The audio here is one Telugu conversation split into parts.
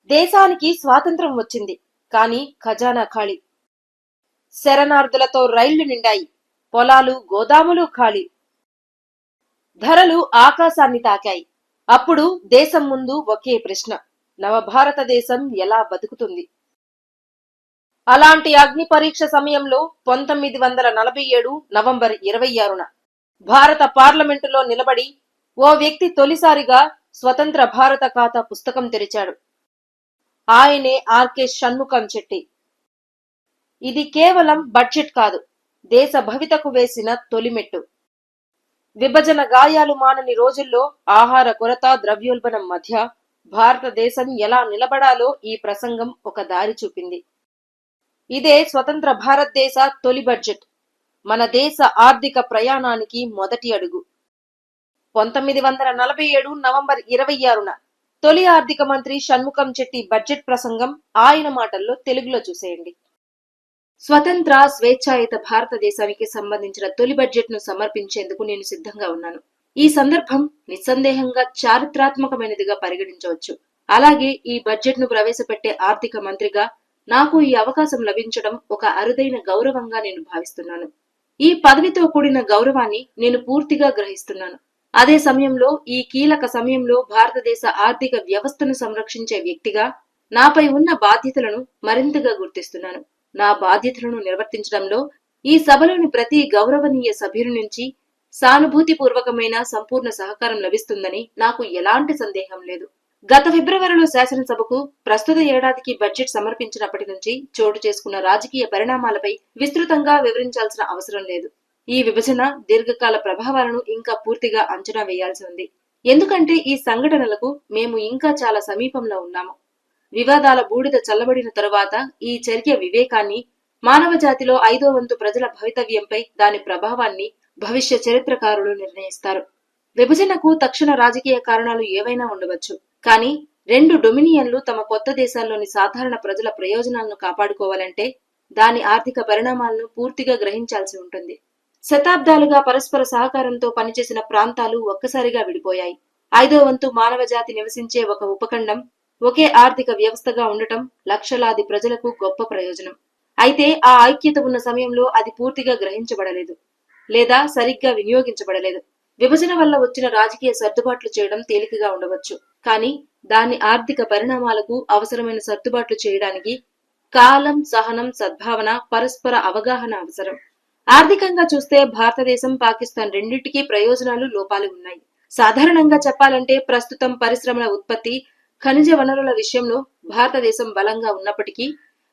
దేశానికి స్వాతంత్రం వచ్చింది, కానీ ఖజానా ఖాళీ. శరణార్థులతో రైళ్లు నిండాయి, పొలాలు గోదాములు ఖాళీ. ధరలు ఆకాశాన్ని తాకాయి. అప్పుడు దేశం ముందు ఒకే ప్రశ్న: నవభారతదేశం ఎలా బతుకుతుంది? అలాంటి అగ్ని పరీక్ష సమయంలో 1947 నవంబర్ 26న భారత పార్లమెంటులో నిలబడి ఓ వ్యక్తి తొలిసారిగా స్వతంత్ర భారత ఖాతా పుస్తకం తెరిచాడు. ఆయనే ఆర్కే షణ్ముఖం చెట్టి. ఇది కేవలం బడ్జెట్ కాదు, దేశ భవితకు వేసిన తొలిమెట్టు. విభజన గాయాలు మానని రోజుల్లో ఆహార కొరత, ద్రవ్యోల్బణం మధ్య భారతదేశం ఎలా నిలబడాలో ఈ ప్రసంగం ఒక దారి చూపింది. ఇదే స్వతంత్ర భారతదేశ తొలి బడ్జెట్, మన దేశ ఆర్థిక ప్రయాణానికి మొదటి అడుగు. 1947 నవంబర్ 26న తొలి ఆర్థిక మంత్రి షణ్ముఖం చెట్టి బడ్జెట్ ప్రసంగం ఆయన మాటల్లో తెలుగులో చూసేయండి. స్వతంత్ర స్వేచ్ఛాయుత భారతదేశానికి సంబంధించిన తొలి బడ్జెట్ ను సమర్పించేందుకు నేను సిద్ధంగా ఉన్నాను. ఈ సందర్భం నిస్సందేహంగా చారిత్రాత్మకమైనదిగా పరిగణించవచ్చు. అలాగే ఈ బడ్జెట్ ను ప్రవేశపెట్టే ఆర్థిక మంత్రిగా నాకు ఈ అవకాశం లభించడం ఒక అరుదైన గౌరవంగా నేను భావిస్తున్నాను. ఈ పదవితో కూడిన గౌరవాన్ని నేను పూర్తిగా గ్రహిస్తున్నాను. అదే సమయంలో ఈ కీలక సమయంలో భారతదేశ ఆర్థిక వ్యవస్థను సంరక్షించే వ్యక్తిగా నాపై ఉన్న బాధ్యతలను మరింతగా గుర్తిస్తున్నాను. నా బాధ్యతలను నిర్వర్తించడంలో ఈ సభలోని ప్రతి గౌరవనీయ సభ్యుని నుంచి సానుభూతిపూర్వకమైన సంపూర్ణ సహకారం లభిస్తుందని నాకు ఎలాంటి సందేహం లేదు. గత ఫిబ్రవరిలో శాసనసభకు ప్రస్తుత ఏడాదికి బడ్జెట్ సమర్పించినప్పటి నుంచి చోటు చేసుకున్న రాజకీయ పరిణామాలపై విస్తృతంగా వివరించాల్సిన అవసరం లేదు. ఈ విభజన దీర్ఘకాల ప్రభావాలను ఇంకా పూర్తిగా అంచనా వేయాల్సి ఉంది. ఎందుకంటే ఈ సంఘటనలకు మేము ఇంకా చాలా సమీపంలో ఉన్నాము. వివాదాల బూడిద చల్లబడిన తరువాత ఈ చర్య వివేకాన్ని, మానవ జాతిలో 5వ వంతు ప్రజల భవితవ్యంపై దాని ప్రభావాన్ని భవిష్య చరిత్రకారులు నిర్ణయిస్తారు. విభజనకు తక్షణ రాజకీయ కారణాలు ఏవైనా ఉండవచ్చు, కానీ రెండు డొమినియన్లు తమ కొత్త దేశాల్లోని సాధారణ ప్రజల ప్రయోజనాలను కాపాడుకోవాలంటే దాని ఆర్థిక పరిణామాలను పూర్తిగా గ్రహించాల్సి ఉంటుంది. శతాబ్దాలుగా పరస్పర సహకారంతో పనిచేసిన ప్రాంతాలు ఒక్కసారిగా విడిపోయాయి. 5వ వంతు మానవ జాతి నివసించే ఒక ఉపఖండం ఒకే ఆర్థిక వ్యవస్థగా ఉండటం లక్షలాది ప్రజలకు గొప్ప ప్రయోజనం. అయితే ఆ ఐక్యత ఉన్న సమయంలో అది పూర్తిగా గ్రహించబడలేదు లేదా సరిగ్గా వినియోగించబడలేదు. విభజన వల్ల వచ్చిన రాజకీయ సర్దుబాట్లు చేయడం తేలికగా ఉండవచ్చు, కానీ దాని ఆర్థిక పరిణామాలకు అవసరమైన సర్దుబాట్లు చేయడానికి కాలం, సహనం, సద్భావన, పరస్పర అవగాహన అవసరం. ఆర్థికంగా చూస్తే భారతదేశం, పాకిస్తాన్ రెండింటికీ ప్రయోజనాలు, లోపాలు ఉన్నాయి. సాధారణంగా చెప్పాలంటే ప్రస్తుతం పరిశ్రమల ఉత్పత్తి, ఖనిజ వనరుల విషయంలో భారతదేశం బలంగా ఉన్నప్పటికీ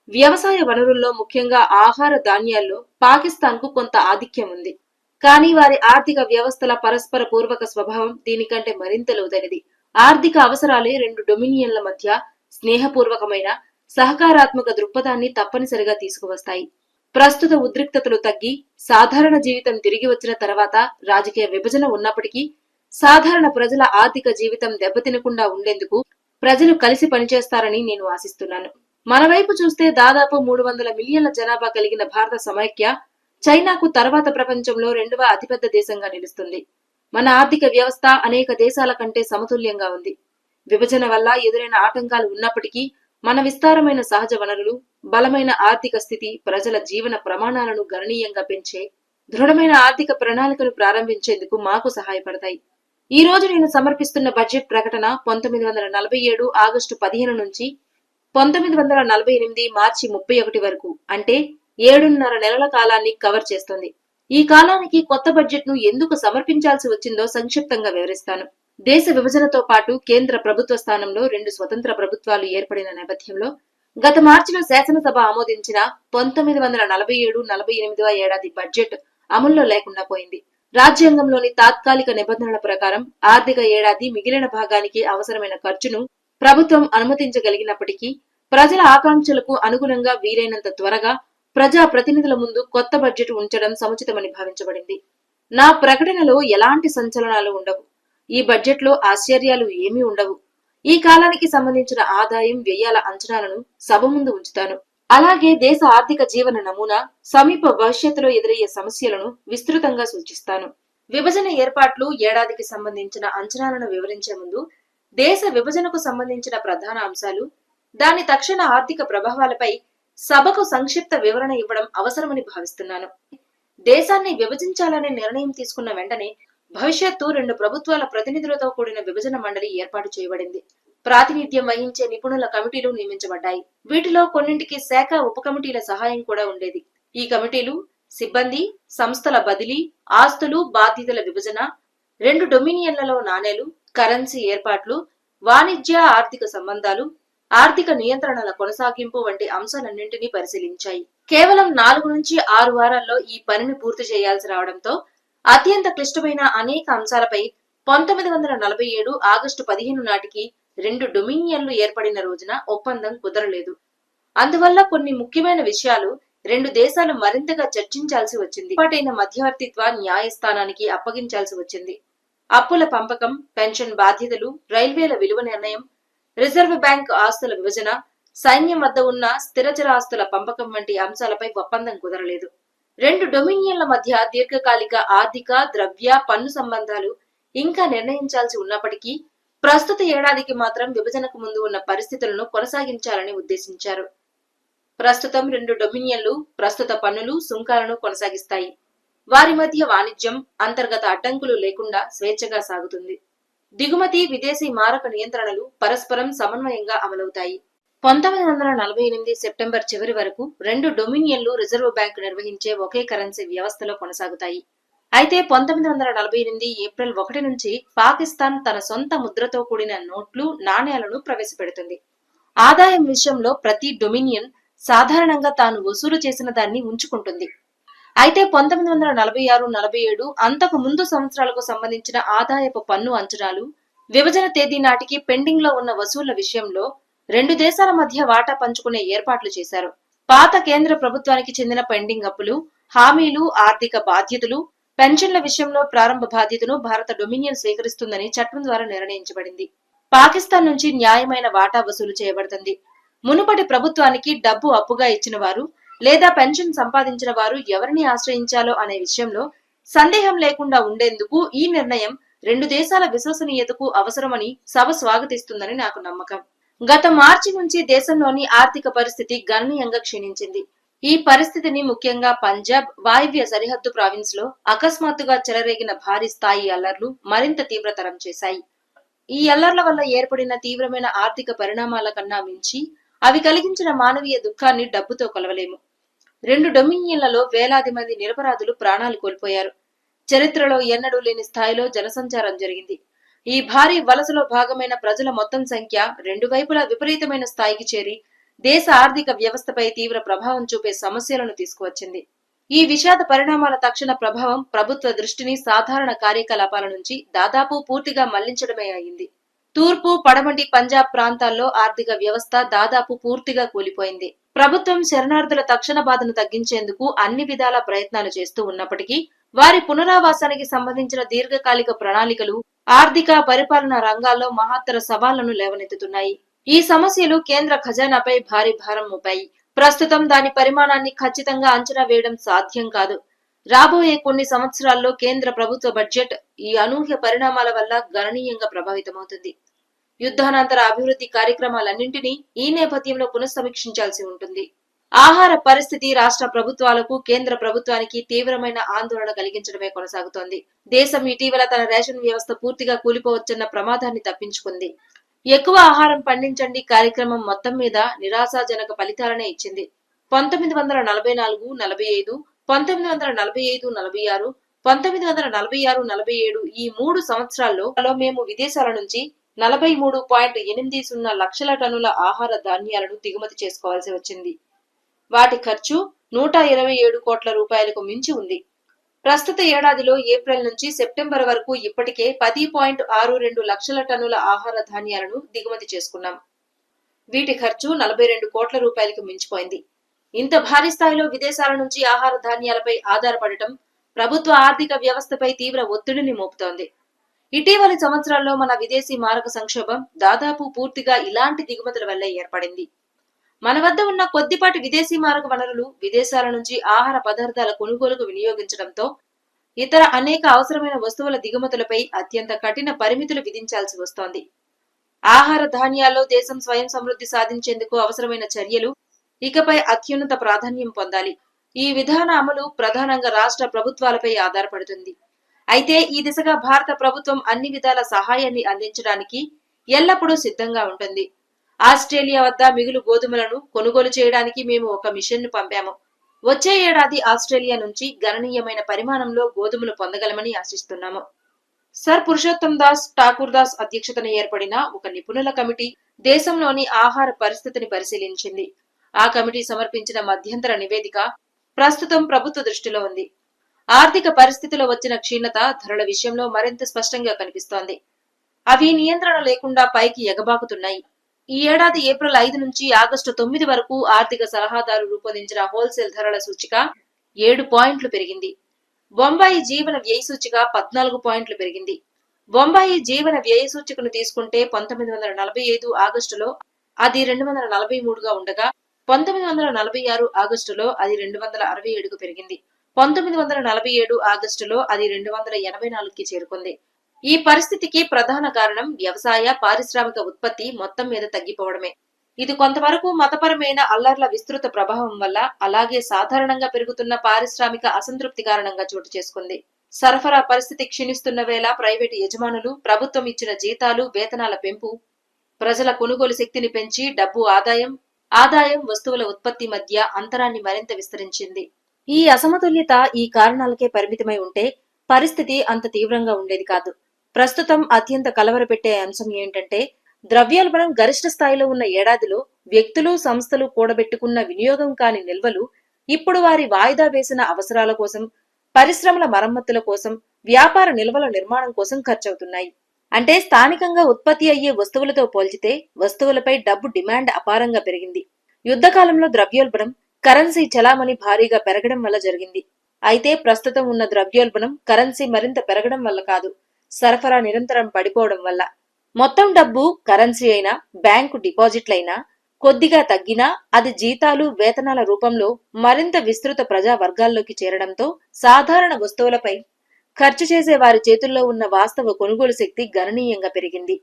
వ్యవసాయ వనరుల్లో, ముఖ్యంగా ఆహార ధాన్యాల్లో పాకిస్తాన్ కు కొంత ఆధిక్యం ఉంది. కానీ వారి ఆర్థిక వ్యవస్థల పరస్పర పూర్వక స్వభావం దీనికంటే మరింత లోతైనది. ఆర్థిక అవసరాలే రెండు డొమినియన్ల మధ్య స్నేహపూర్వకమైన, సహకారాత్మక దృక్పథాన్ని తప్పనిసరిగా తీసుకువస్తాయి. ప్రస్తుత ఉద్రిక్తతలు తగ్గి సాధారణ జీవితం తిరిగి వచ్చిన తర్వాత రాజకీయ విభజన ఉన్నప్పటికీ సాధారణ ప్రజల ఆర్థిక జీవితం దెబ్బతినకుండా ఉండేందుకు ప్రజలు కలిసి పనిచేస్తారని నేను ఆశిస్తున్నాను. మన వైపు చూస్తే దాదాపు 300 మిలియన్ల జనాభా కలిగిన భారత సమైక్య చైనాకు తర్వాత ప్రపంచంలో 2వ అతిపెద్ద దేశంగా నిలుస్తుంది. మన ఆర్థిక వ్యవస్థ అనేక దేశాల కంటే సమతుల్యంగా ఉంది. విభజన వల్ల ఎదురైన ఆటంకాలు ఉన్నప్పటికీ మన విస్తారమైన సహజ వనరులు, బలమైన ఆర్థిక స్థితి ప్రజల జీవన ప్రమాణాలను గణనీయంగా పెంచే దృఢమైన ఆర్థిక ప్రణాళికను ప్రారంభించేందుకు మాకు సహాయపడతాయి. ఈ రోజు నేను సమర్పిస్తున్న బడ్జెట్ ప్రకటన 1947 ఆగస్టు 15 నుంచి 1948 మార్చి 31 వరకు, అంటే 7.5 నెలల కాలాన్ని కవర్ చేస్తుంది. ఈ కాలానికి కొత్త బడ్జెట్ ను ఎందుకు సమర్పించాల్సి వచ్చిందో సంక్షిప్తంగా వివరిస్తాను. దేశ విభజనతో పాటు కేంద్ర ప్రభుత్వ స్థానంలో 2 స్వతంత్ర ప్రభుత్వాలు ఏర్పడిన నేపథ్యంలో గత మార్చిలో శాసనసభ ఆమోదించిన 1947-48వ ఏడాది బడ్జెట్ అమల్లో లేకుండా పోయింది. రాజ్యాంగంలోని తాత్కాలిక నిబంధనల ప్రకారం ఆర్థిక ఏడాది మిగిలిన భాగానికి అవసరమైన ఖర్చును ప్రభుత్వం అనుమతించగలిగినప్పటికీ ప్రజల ఆకాంక్షలకు అనుగుణంగా వీలైనంత త్వరగా ప్రజా ప్రతినిధుల ముందు కొత్త బడ్జెట్ ఉంచడం సముచితమని భావించబడింది. నా ప్రకటనలో ఎలాంటి సంచలనాలు ఉండవు. ఈ బడ్జెట్ లో ఆశ్చర్యాలు ఏమీ ఉండవు. ఈ కాలానికి సంబంధించిన ఆదాయం, వ్యయాల అంచనాలను సభ ముందు ఉంచుతాను. అలాగే దేశ ఆర్థిక జీవన నమూనా, సమీప భవిష్యత్తులో ఎదురయ్యే సమస్యలను విస్తృతంగా సూచిస్తాను. విభజన ఏర్పాట్లు, ఏడాదికి సంబంధించిన అంచనాలను వివరించే ముందు దేశ విభజనకు సంబంధించిన ప్రధాన అంశాలు, దాని తక్షణ ఆర్థిక ప్రభావాలపై సభకు సంక్షిప్త వివరణ ఇవ్వడం అవసరమని భావిస్తున్నాను. దేశాన్ని విభజించాలనే నిర్ణయం తీసుకున్న వెంటనే భవిష్యత్తు 2 ప్రభుత్వాల ప్రతినిధులతో కూడిన విభజన మండలి ఏర్పాటు చేయబడింది. ప్రాతినిధ్యం వహించే నిపుణుల కమిటీలు నియమించబడ్డాయి. వీటిలో కొన్నింటికి శాఖ ఉప కమిటీల సహాయం కూడా ఉండేది. ఈ కమిటీలు సిబ్బంది, సంస్థల బదిలీ, ఆస్తులు, బాధ్యతల విభజన, 2 డొమినియన్లలో నాణేలు, కరెన్సీ ఏర్పాట్లు, వాణిజ్య ఆర్థిక సంబంధాలు, ఆర్థిక నియంత్రణల కొనసాగింపు వంటి అంశాలన్నింటినీ పరిశీలించాయి. కేవలం 4 నుంచి 6 వారాల్లో ఈ పనిని పూర్తి చేయాల్సి రావడంతో అత్యంత క్లిష్టమైన అనేక అంశాలపై 1947 ఆగస్టు 15 నాటికి 2 డొమినియన్లు ఏర్పడిన రోజున ఒప్పందం కుదరలేదు. అందువల్ల కొన్ని ముఖ్యమైన విషయాలు 2 దేశాలు మరింతగా చర్చించాల్సి వచ్చింది. ఏర్పాటైన మధ్యవర్తిత్వ న్యాయస్థానానికి అప్పగించాల్సి వచ్చింది. అప్పుల పంపకం, పెన్షన్ బాధ్యతలు, రైల్వేల విలువ నిర్ణయం, రిజర్వ్ బ్యాంక్ ఆస్తుల విభజన, సైన్యం వద్ద ఉన్న స్థిరచర ఆస్తుల పంపకం వంటి అంశాలపై ఒప్పందం కుదరలేదు. 2 డొమినియన్ల మధ్య దీర్ఘకాలిక ఆర్థిక, ద్రవ్య, పన్ను సంబంధాలు ఇంకా నిర్ణయించాల్సి ఉన్నప్పటికీ ప్రస్తుత ఏడాదికి మాత్రం విభజనకు ముందు ఉన్న పరిస్థితులను కొనసాగించాలని ఉద్దేశించారు. ప్రస్తుతం 2 డొమినియన్లు ప్రస్తుత పన్నులు, సుంకాలను కొనసాగిస్తాయి. వారి మధ్య వాణిజ్యం అంతర్గత అడ్డంకులు లేకుండా స్వేచ్ఛగా సాగుతుంది. దిగుమతి, విదేశీ మారక నియంత్రణలు పరస్పరం సమన్వయంగా అమలవుతాయి. 1948 సెప్టెంబర్ చివరి వరకు 2 డొమినియన్లు రిజర్వ్ బ్యాంక్ నిర్వహించే ఒకే కరెన్సీ వ్యవస్థలో కొనసాగుతాయి. అయితే 1948 ఏప్రిల్ 1 నుంచి పాకిస్తాన్ తన సొంత ముద్రతో కూడిన నోట్లు, నాణేలను ప్రవేశపెడుతుంది. ఆదాయం విషయంలో ప్రతి డొమినియన్ సాధారణంగా తాను వసూలు చేసిన దాన్ని ఉంచుకుంటుంది. అయితే 1946-47 అంతకు ముందు సంవత్సరాలకు సంబంధించిన ఆదాయపు పన్ను అంచనాలు, విభజన తేదీ నాటికి పెండింగ్ లో ఉన్న వసూళ్ల విషయంలో 2 దేశాల మధ్య వాటా పంచుకునే ఏర్పాట్లు చేశారు. పాత కేంద్ర ప్రభుత్వానికి చెందిన పెండింగ్ అప్పులు, హామీలు, ఆర్థిక బాధ్యతలు, పెన్షన్ల విషయంలో ప్రారంభ బాధ్యతను భారత డొమినియన్ స్వీకరిస్తుందని చట్టం ద్వారా నిర్ణయించబడింది. పాకిస్తాన్ నుంచి న్యాయమైన వాటా వసూలు చేయబడుతుంది. మునుపటి ప్రభుత్వానికి డబ్బు అప్పుగా ఇచ్చిన వారు లేదా పెన్షన్ సంపాదించిన వారు ఎవరిని ఆశ్రయించాలో అనే విషయంలో సందేహం లేకుండా ఉండేందుకు ఈ నిర్ణయం 2 దేశాల విశ్వసనీయతకు అవసరమని సభ స్వాగతిస్తుందని నాకు నమ్మకం. గత మార్చి నుంచి దేశంలోని ఆర్థిక పరిస్థితి గణనీయంగా క్షీణించింది. ఈ పరిస్థితిని ముఖ్యంగా పంజాబ్, వాయవ్య సరిహద్దు ప్రావిన్స్ లో అకస్మాత్తుగా చెలరేగిన భారీ స్థాయి అల్లర్లు మరింత తీవ్రతరం చేశాయి. ఈ అల్లర్ల వల్ల ఏర్పడిన తీవ్రమైన ఆర్థిక పరిణామాల కన్నా మించి అవి కలిగించిన మానవీయ దుఃఖాన్ని డబ్బుతో కొలవలేము. 2 డొమినియన్లలో వేలాది మంది నిరపరాధులు ప్రాణాలు కోల్పోయారు. చరిత్రలో ఎన్నడూ లేని స్థాయిలో జనసంచారం జరిగింది. ఈ భారీ వలసలో భాగమైన ప్రజల మొత్తం సంఖ్య 2 వైపులా విపరీతమైన స్థాయికి చేరి దేశ ఆర్థిక వ్యవస్థపై తీవ్ర ప్రభావం చూపే సమస్యలను తీసుకువచ్చింది. ఈ విషాద పరిణామాల తక్షణ ప్రభావం ప్రభుత్వ దృష్టిని సాధారణ కార్యకలాపాల నుంచి దాదాపు పూర్తిగా మళ్లించడమే అయింది. తూర్పు, పడమటి పంజాబ్ ప్రాంతాల్లో ఆర్థిక వ్యవస్థ దాదాపు పూర్తిగా కూలిపోయింది. ప్రభుత్వం శరణార్థుల తక్షణ బాధను తగ్గించేందుకు అన్ని విధాల ప్రయత్నాలు చేస్తూ ఉన్నప్పటికీ వారి పునరావాసానికి సంబంధించిన దీర్ఘకాలిక ప్రణాళికలు ఆర్థిక, పరిపాలనా రంగాల్లో మహత్తర సవాళ్లను లేవనెత్తుతున్నాయి. ఈ సమస్యలు కేంద్ర ఖజానాపై భారీ భారం మోపాయి. ప్రస్తుతం దాని పరిమాణాన్ని ఖచ్చితంగా అంచనా వేయడం సాధ్యం కాదు. రాబోయే కొన్ని సంవత్సరాల్లో కేంద్ర ప్రభుత్వ బడ్జెట్ ఈ అనూహ్య పరిణామాల వల్ల గణనీయంగా ప్రభావితమవుతుంది. యుద్ధానంతర అభివృద్ధి కార్యక్రమాలన్నింటినీ ఈ నేపథ్యంలో పునఃసమీక్షించాల్సి ఉంటుంది. ఆహార పరిస్థితి రాష్ట్ర ప్రభుత్వాలకు, కేంద్ర ప్రభుత్వానికి తీవ్రమైన ఆందోళన కలిగించడమే కొనసాగుతోంది. దేశం ఇటీవల తన రేషన్ వ్యవస్థ పూర్తిగా కూలిపోవచ్చన్న ప్రమాదాన్ని తప్పించుకుంది. ఎక్కువ ఆహారం పండించండి కార్యక్రమం మొత్తం మీద నిరాశాజనక ఫలితాలనే ఇచ్చింది. 1944-45, 1945-46, 1946-47 ఈ 3 సంవత్సరాల్లో మేము విదేశాల నుంచి 43.80 లక్షల టన్నుల ఆహార ధాన్యాలను దిగుమతి చేసుకోవాల్సి వచ్చింది. వాటి ఖర్చు 127 కోట్ల రూపాయలకు మించి ఉంది. ప్రస్తుత ఏడాదిలో ఏప్రిల్ నుంచి సెప్టెంబర్ వరకు ఇప్పటికే 10.62 లక్షల టన్నుల ఆహార ధాన్యాలను దిగుమతి చేసుకున్నాం. వీటి ఖర్చు 42 కోట్ల రూపాయలకు మించిపోయింది. ఇంత భారీ స్థాయిలో విదేశాల నుంచి ఆహార ధాన్యాలపై ఆధారపడటం ప్రభుత్వ ఆర్థిక వ్యవస్థపై తీవ్ర ఒత్తిడిని మోపుతోంది. ఇటీవలి సంవత్సరాల్లో మన విదేశీ మారక సంక్షోభం దాదాపు పూర్తిగా ఇలాంటి దిగుమతుల వల్లే ఏర్పడింది. మన వద్ద ఉన్న కొద్దిపాటి విదేశీ మారక వనరులు విదేశాల నుంచి ఆహార పదార్థాల కొనుగోలుకు వినియోగించడంతో ఇతర అనేక అవసరమైన వస్తువుల దిగుమతులపై అత్యంత కఠిన పరిమితులు విధించాల్సి వస్తోంది. ఆహార ధాన్యాల్లో దేశం స్వయం సమృద్ధి సాధించేందుకు అవసరమైన చర్యలు ఇకపై అత్యున్నత ప్రాధాన్యం పొందాలి. ఈ విధాన అమలు ప్రధానంగా రాష్ట్ర ప్రభుత్వాలపై ఆధారపడుతుంది. అయితే ఈ దిశగా భారత ప్రభుత్వం అన్ని విధాల సహాయాన్ని అందించడానికి ఎల్లప్పుడూ సిద్ధంగా ఉంటుంది. ఆస్ట్రేలియా వద్ద మిగులు గోధుమలను కొనుగోలు చేయడానికి మేము ఒక మిషన్ను పంపాము. వచ్చే ఏడాది ఆస్ట్రేలియా నుంచి గణనీయమైన పరిమాణంలో గోధుమలు పొందగలమని ఆశిస్తున్నాము. సర్ పురుషోత్తం దాస్ ఠాకూర్ దాస్ అధ్యక్షతన ఏర్పడిన ఒక నిపుణుల కమిటీ దేశంలోని ఆహార పరిస్థితిని పరిశీలించింది. ఆ కమిటీ సమర్పించిన మధ్యంతర నివేదిక ప్రస్తుతం ప్రభుత్వ దృష్టిలో ఉంది. ఆర్థిక పరిస్థితిలో వచ్చిన క్షీణత ధరల విషయంలో మరింత స్పష్టంగా కనిపిస్తోంది. అవి నియంత్రణ లేకుండా పైకి ఎగబాకుతున్నాయి. ఈ ఏడాది ఏప్రిల్ 5 నుంచి ఆగస్టు 9 వరకు ఆర్థిక సలహాదారు రూపొందించిన హోల్సేల్ ధరల సూచిక 7 పాయింట్లు పెరిగింది. బొంబాయి జీవన వ్యయ సూచిక 14 పాయింట్లు పెరిగింది. బొంబాయి జీవన వ్యయ సూచికను తీసుకుంటే 1945 ఆగస్టులో అది 243గా ఉండగా 1946 ఆగస్టులో అది 267కు పెరిగింది. 1947 ఆగస్టులో అది 284కి చేరుకుంది. ఈ పరిస్థితికి ప్రధాన కారణం వ్యవసాయ, పారిశ్రామిక ఉత్పత్తి మొత్తం మీద తగ్గిపోవడమే. ఇది కొంతవరకు మతపరమైన అల్లర్ల విస్తృత ప్రభావం వల్ల, అలాగే సాధారణంగా పెరుగుతున్న పారిశ్రామిక అసంతృప్తి కారణంగా చోటు చేసుకుంది. సరఫరా పరిస్థితి క్షీణిస్తున్న వేళ ప్రైవేటు యజమానులు ప్రభుత్వం ఇచ్చిన జీతాలు, వేతనాల పెంపు ప్రజల కొనుగోలు శక్తిని పెంచి ఆదాయం వస్తువుల ఉత్పత్తి మధ్య అంతరాన్ని మరింత విస్తరించింది. ఈ అసమతుల్యత ఈ కారణాలకే పరిమితమై ఉంటే పరిస్థితి అంత తీవ్రంగా ఉండేది కాదు. ప్రస్తుతం అత్యంత కలవరపెట్టే అంశం ఏంటంటే, ద్రవ్యోల్బణం గరిష్ట స్థాయిలో ఉన్న ఏడాదిలో వ్యక్తులు, సంస్థలు కూడబెట్టుకున్న వినియోగం కాని నిల్వలు ఇప్పుడు వారి వాయిదా వేసిన అవసరాల కోసం, పరిశ్రమల మరమ్మతుల కోసం, వ్యాపార నిల్వల నిర్మాణం కోసం ఖర్చవుతున్నాయి. అంటే స్థానికంగా ఉత్పత్తి అయ్యే వస్తువులతో పోల్చితే వస్తువులపై డబ్బు డిమాండ్ అపారంగా పెరిగింది. యుద్ధకాలంలో ద్రవ్యోల్బణం, కరెన్సీ చలామణి భారీగా పెరగడం వల్ల జరిగింది. అయితే ప్రస్తుతం ఉన్న ద్రవ్యోల్బణం, కరెన్సీ మరింత పెరగడం వల్ల కాదు, సరఫరా నిరంతరం పడిపోవడం వల్ల. మొత్తం డబ్బు, కరెన్సీ అయినా, బ్యాంకు డిపాజిట్లైనా కొద్దిగా తగ్గినా అది జీతాలు, వేతనాల రూపంలో మరింత విస్తృత ప్రజా వర్గాల్లోకి చేరడంతో సాధారణ వస్తువులపై ఖర్చు చేసే వారి చేతుల్లో ఉన్న వాస్తవ కొనుగోలు శక్తి గణనీయంగా పెరిగింది.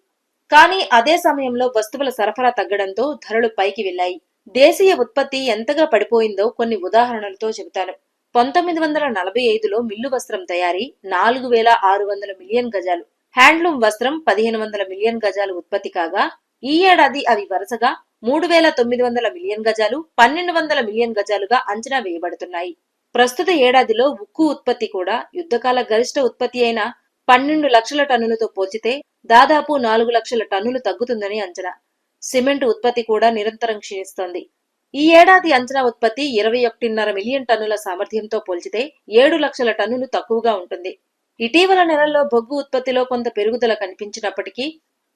కానీ అదే సమయంలో వస్తువుల సరఫరా తగ్గడంతో ధరలు పైకి వెళ్లాయి. దేశీయ ఉత్పత్తి ఎంతగా పడిపోయిందో కొన్ని ఉదాహరణలతో చెబుతాను. 1945లో మిల్లు వస్త్రం తయారీ 4600 మిలియన్ గజాలు, హ్యాండ్లూమ్ వస్త్రం 1500 మిలియన్ గజాలు ఉత్పత్తి కాగా, ఈ ఏడాది అవి వరుసగా 3900 మిలియన్ గజాలు, 1200 మిలియన్ గజాలుగా అంచనా వేయబడుతున్నాయి. ప్రస్తుత ఏడాదిలో ఉక్కు ఉత్పత్తి కూడా యుద్ధకాల గరిష్ట ఉత్పత్తి అయిన 12 లక్షల టన్నులతో పోల్చితే దాదాపు 4 లక్షల టన్నులు తగ్గుతుందని అంచనా. సిమెంట్ ఉత్పత్తి కూడా నిరంతరం క్షీణిస్తోంది. ఈ ఏడాది అంచనా ఉత్పత్తి 21.5 మిలియన్ టన్నుల సామర్థ్యంతో పోల్చితే 7 లక్షల టన్నులు తక్కువగా ఉంటుంది. ఇటీవల నెలల్లో బొగ్గు ఉత్పత్తిలో కొంత పెరుగుదల కనిపించినప్పటికీ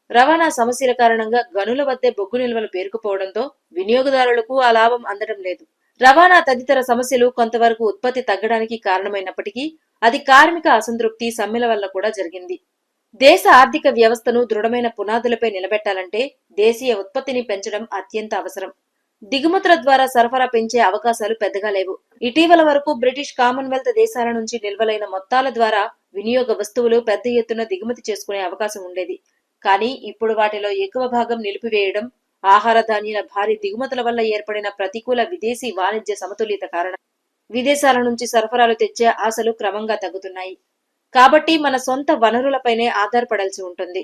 రవాణా సమస్యల కారణంగా గనుల వద్దే బొగ్గు నిల్వలు పేరుకుపోవడంతో వినియోగదారులకు ఆ లాభం అందడం లేదు. రవాణా తదితర సమస్యలు కొంతవరకు ఉత్పత్తి తగ్గడానికి కారణమైనప్పటికీ అది కార్మిక అసంతృప్తి, సమ్మెల వల్ల కూడా జరిగింది. దేశ ఆర్థిక వ్యవస్థను దృఢమైన పునాదులపై నిలబెట్టాలంటే దేశీయ ఉత్పత్తిని పెంచడం అత్యంత అవసరం. దిగుమతుల ద్వారా సరఫరా పెంచే అవకాశాలు పెద్దగా లేవు. ఇటీవల వరకు బ్రిటిష్, కామన్వెల్త్ దేశాల నుంచి నిల్వలైన మొత్తాల ద్వారా వినియోగ వస్తువులు పెద్ద ఎత్తున దిగుమతి చేసుకునే అవకాశం ఉండేది. కానీ ఇప్పుడు వాటిలో ఎక్కువ భాగం నిలిపివేయడం, ఆహార ధాన్యాల భారీ దిగుమతుల వల్ల ఏర్పడిన ప్రతికూల విదేశీ వాణిజ్య సమతుల్యత కారణం విదేశాల నుంచి సరఫరాలు తెచ్చే ఆశలు క్రమంగా తగ్గుతున్నాయి. కాబట్టి మన సొంత వనరులపైనే ఆధారపడాల్సి ఉంటుంది.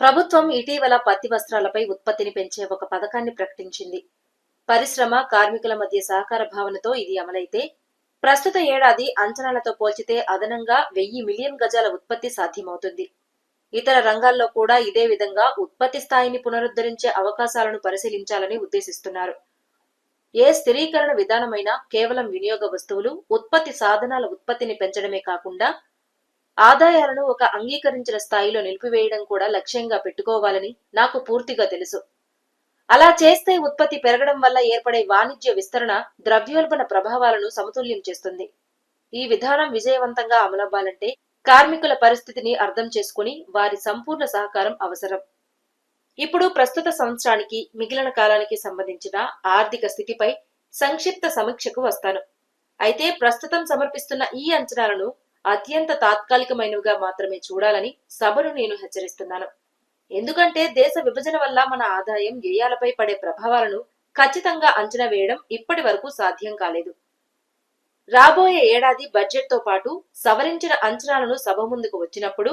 ప్రభుత్వం ఇటీవల పత్తి వస్త్రాలపై ఉత్పత్తిని పెంచే ఒక పథకాన్ని ప్రకటించింది. పరిశ్రమ, కార్మికుల మధ్య సహకార భావనతో ఇది అమలైతే ప్రస్తుత ఏడాది అంచనాలతో పోల్చితే అదనంగా 1000 మిలియన్ గజాల ఉత్పత్తి సాధ్యమవుతుంది. ఇతర రంగాల్లో కూడా ఇదే విధంగా ఉత్పత్తి స్థాయిని పునరుద్ధరించే అవకాశాలను పరిశీలించాలని ఉద్దేశిస్తున్నారు. ఏ స్థిరీకరణ విధానమైనా కేవలం వినియోగ వస్తువులు, ఉత్పత్తి సాధనాల ఉత్పత్తిని పెంచడమే కాకుండా ఆదాయాలను ఒక అంగీకరించిన స్థాయిలో నిలిపివేయడం కూడా లక్ష్యంగా పెట్టుకోవాలని నాకు పూర్తిగా తెలుసు. అలా చేస్తే ఉత్పత్తి పెరగడం వల్ల ఏర్పడే వాణిజ్య విస్తరణ ద్రవ్యోల్బణ ప్రభావాలను సమతుల్యం చేస్తుంది. ఈ విధానం విజయవంతంగా అమలవ్వాలంటే కార్మికుల పరిస్థితిని అర్థం చేసుకుని వారి సంపూర్ణ సహకారం అవసరం. ఇప్పుడు ప్రస్తుత సంవత్సరానికి, మిగిలిన కాలానికి సంబంధించిన ఆర్థిక స్థితిపై సంక్షిప్త సమీక్షకు వస్తాను. అయితే ప్రస్తుతం సమర్పిస్తున్న ఈ అంచనాలను అత్యంత తాత్కాలికమైనవిగా మాత్రమే చూడాలని సభను నేను హెచ్చరిస్తున్నాను. ఎందుకంటే దేశ విభజన వల్ల మన ఆదాయం వ్యయాలపై పడే ప్రభావాలను ఖచ్చితంగా అంచనా వేయడం ఇప్పటి వరకు సాధ్యం కాలేదు. రాబోయే ఏడాది బడ్జెట్ తో పాటు సవరించిన అంచనాలను సభ ముందుకు వచ్చినప్పుడు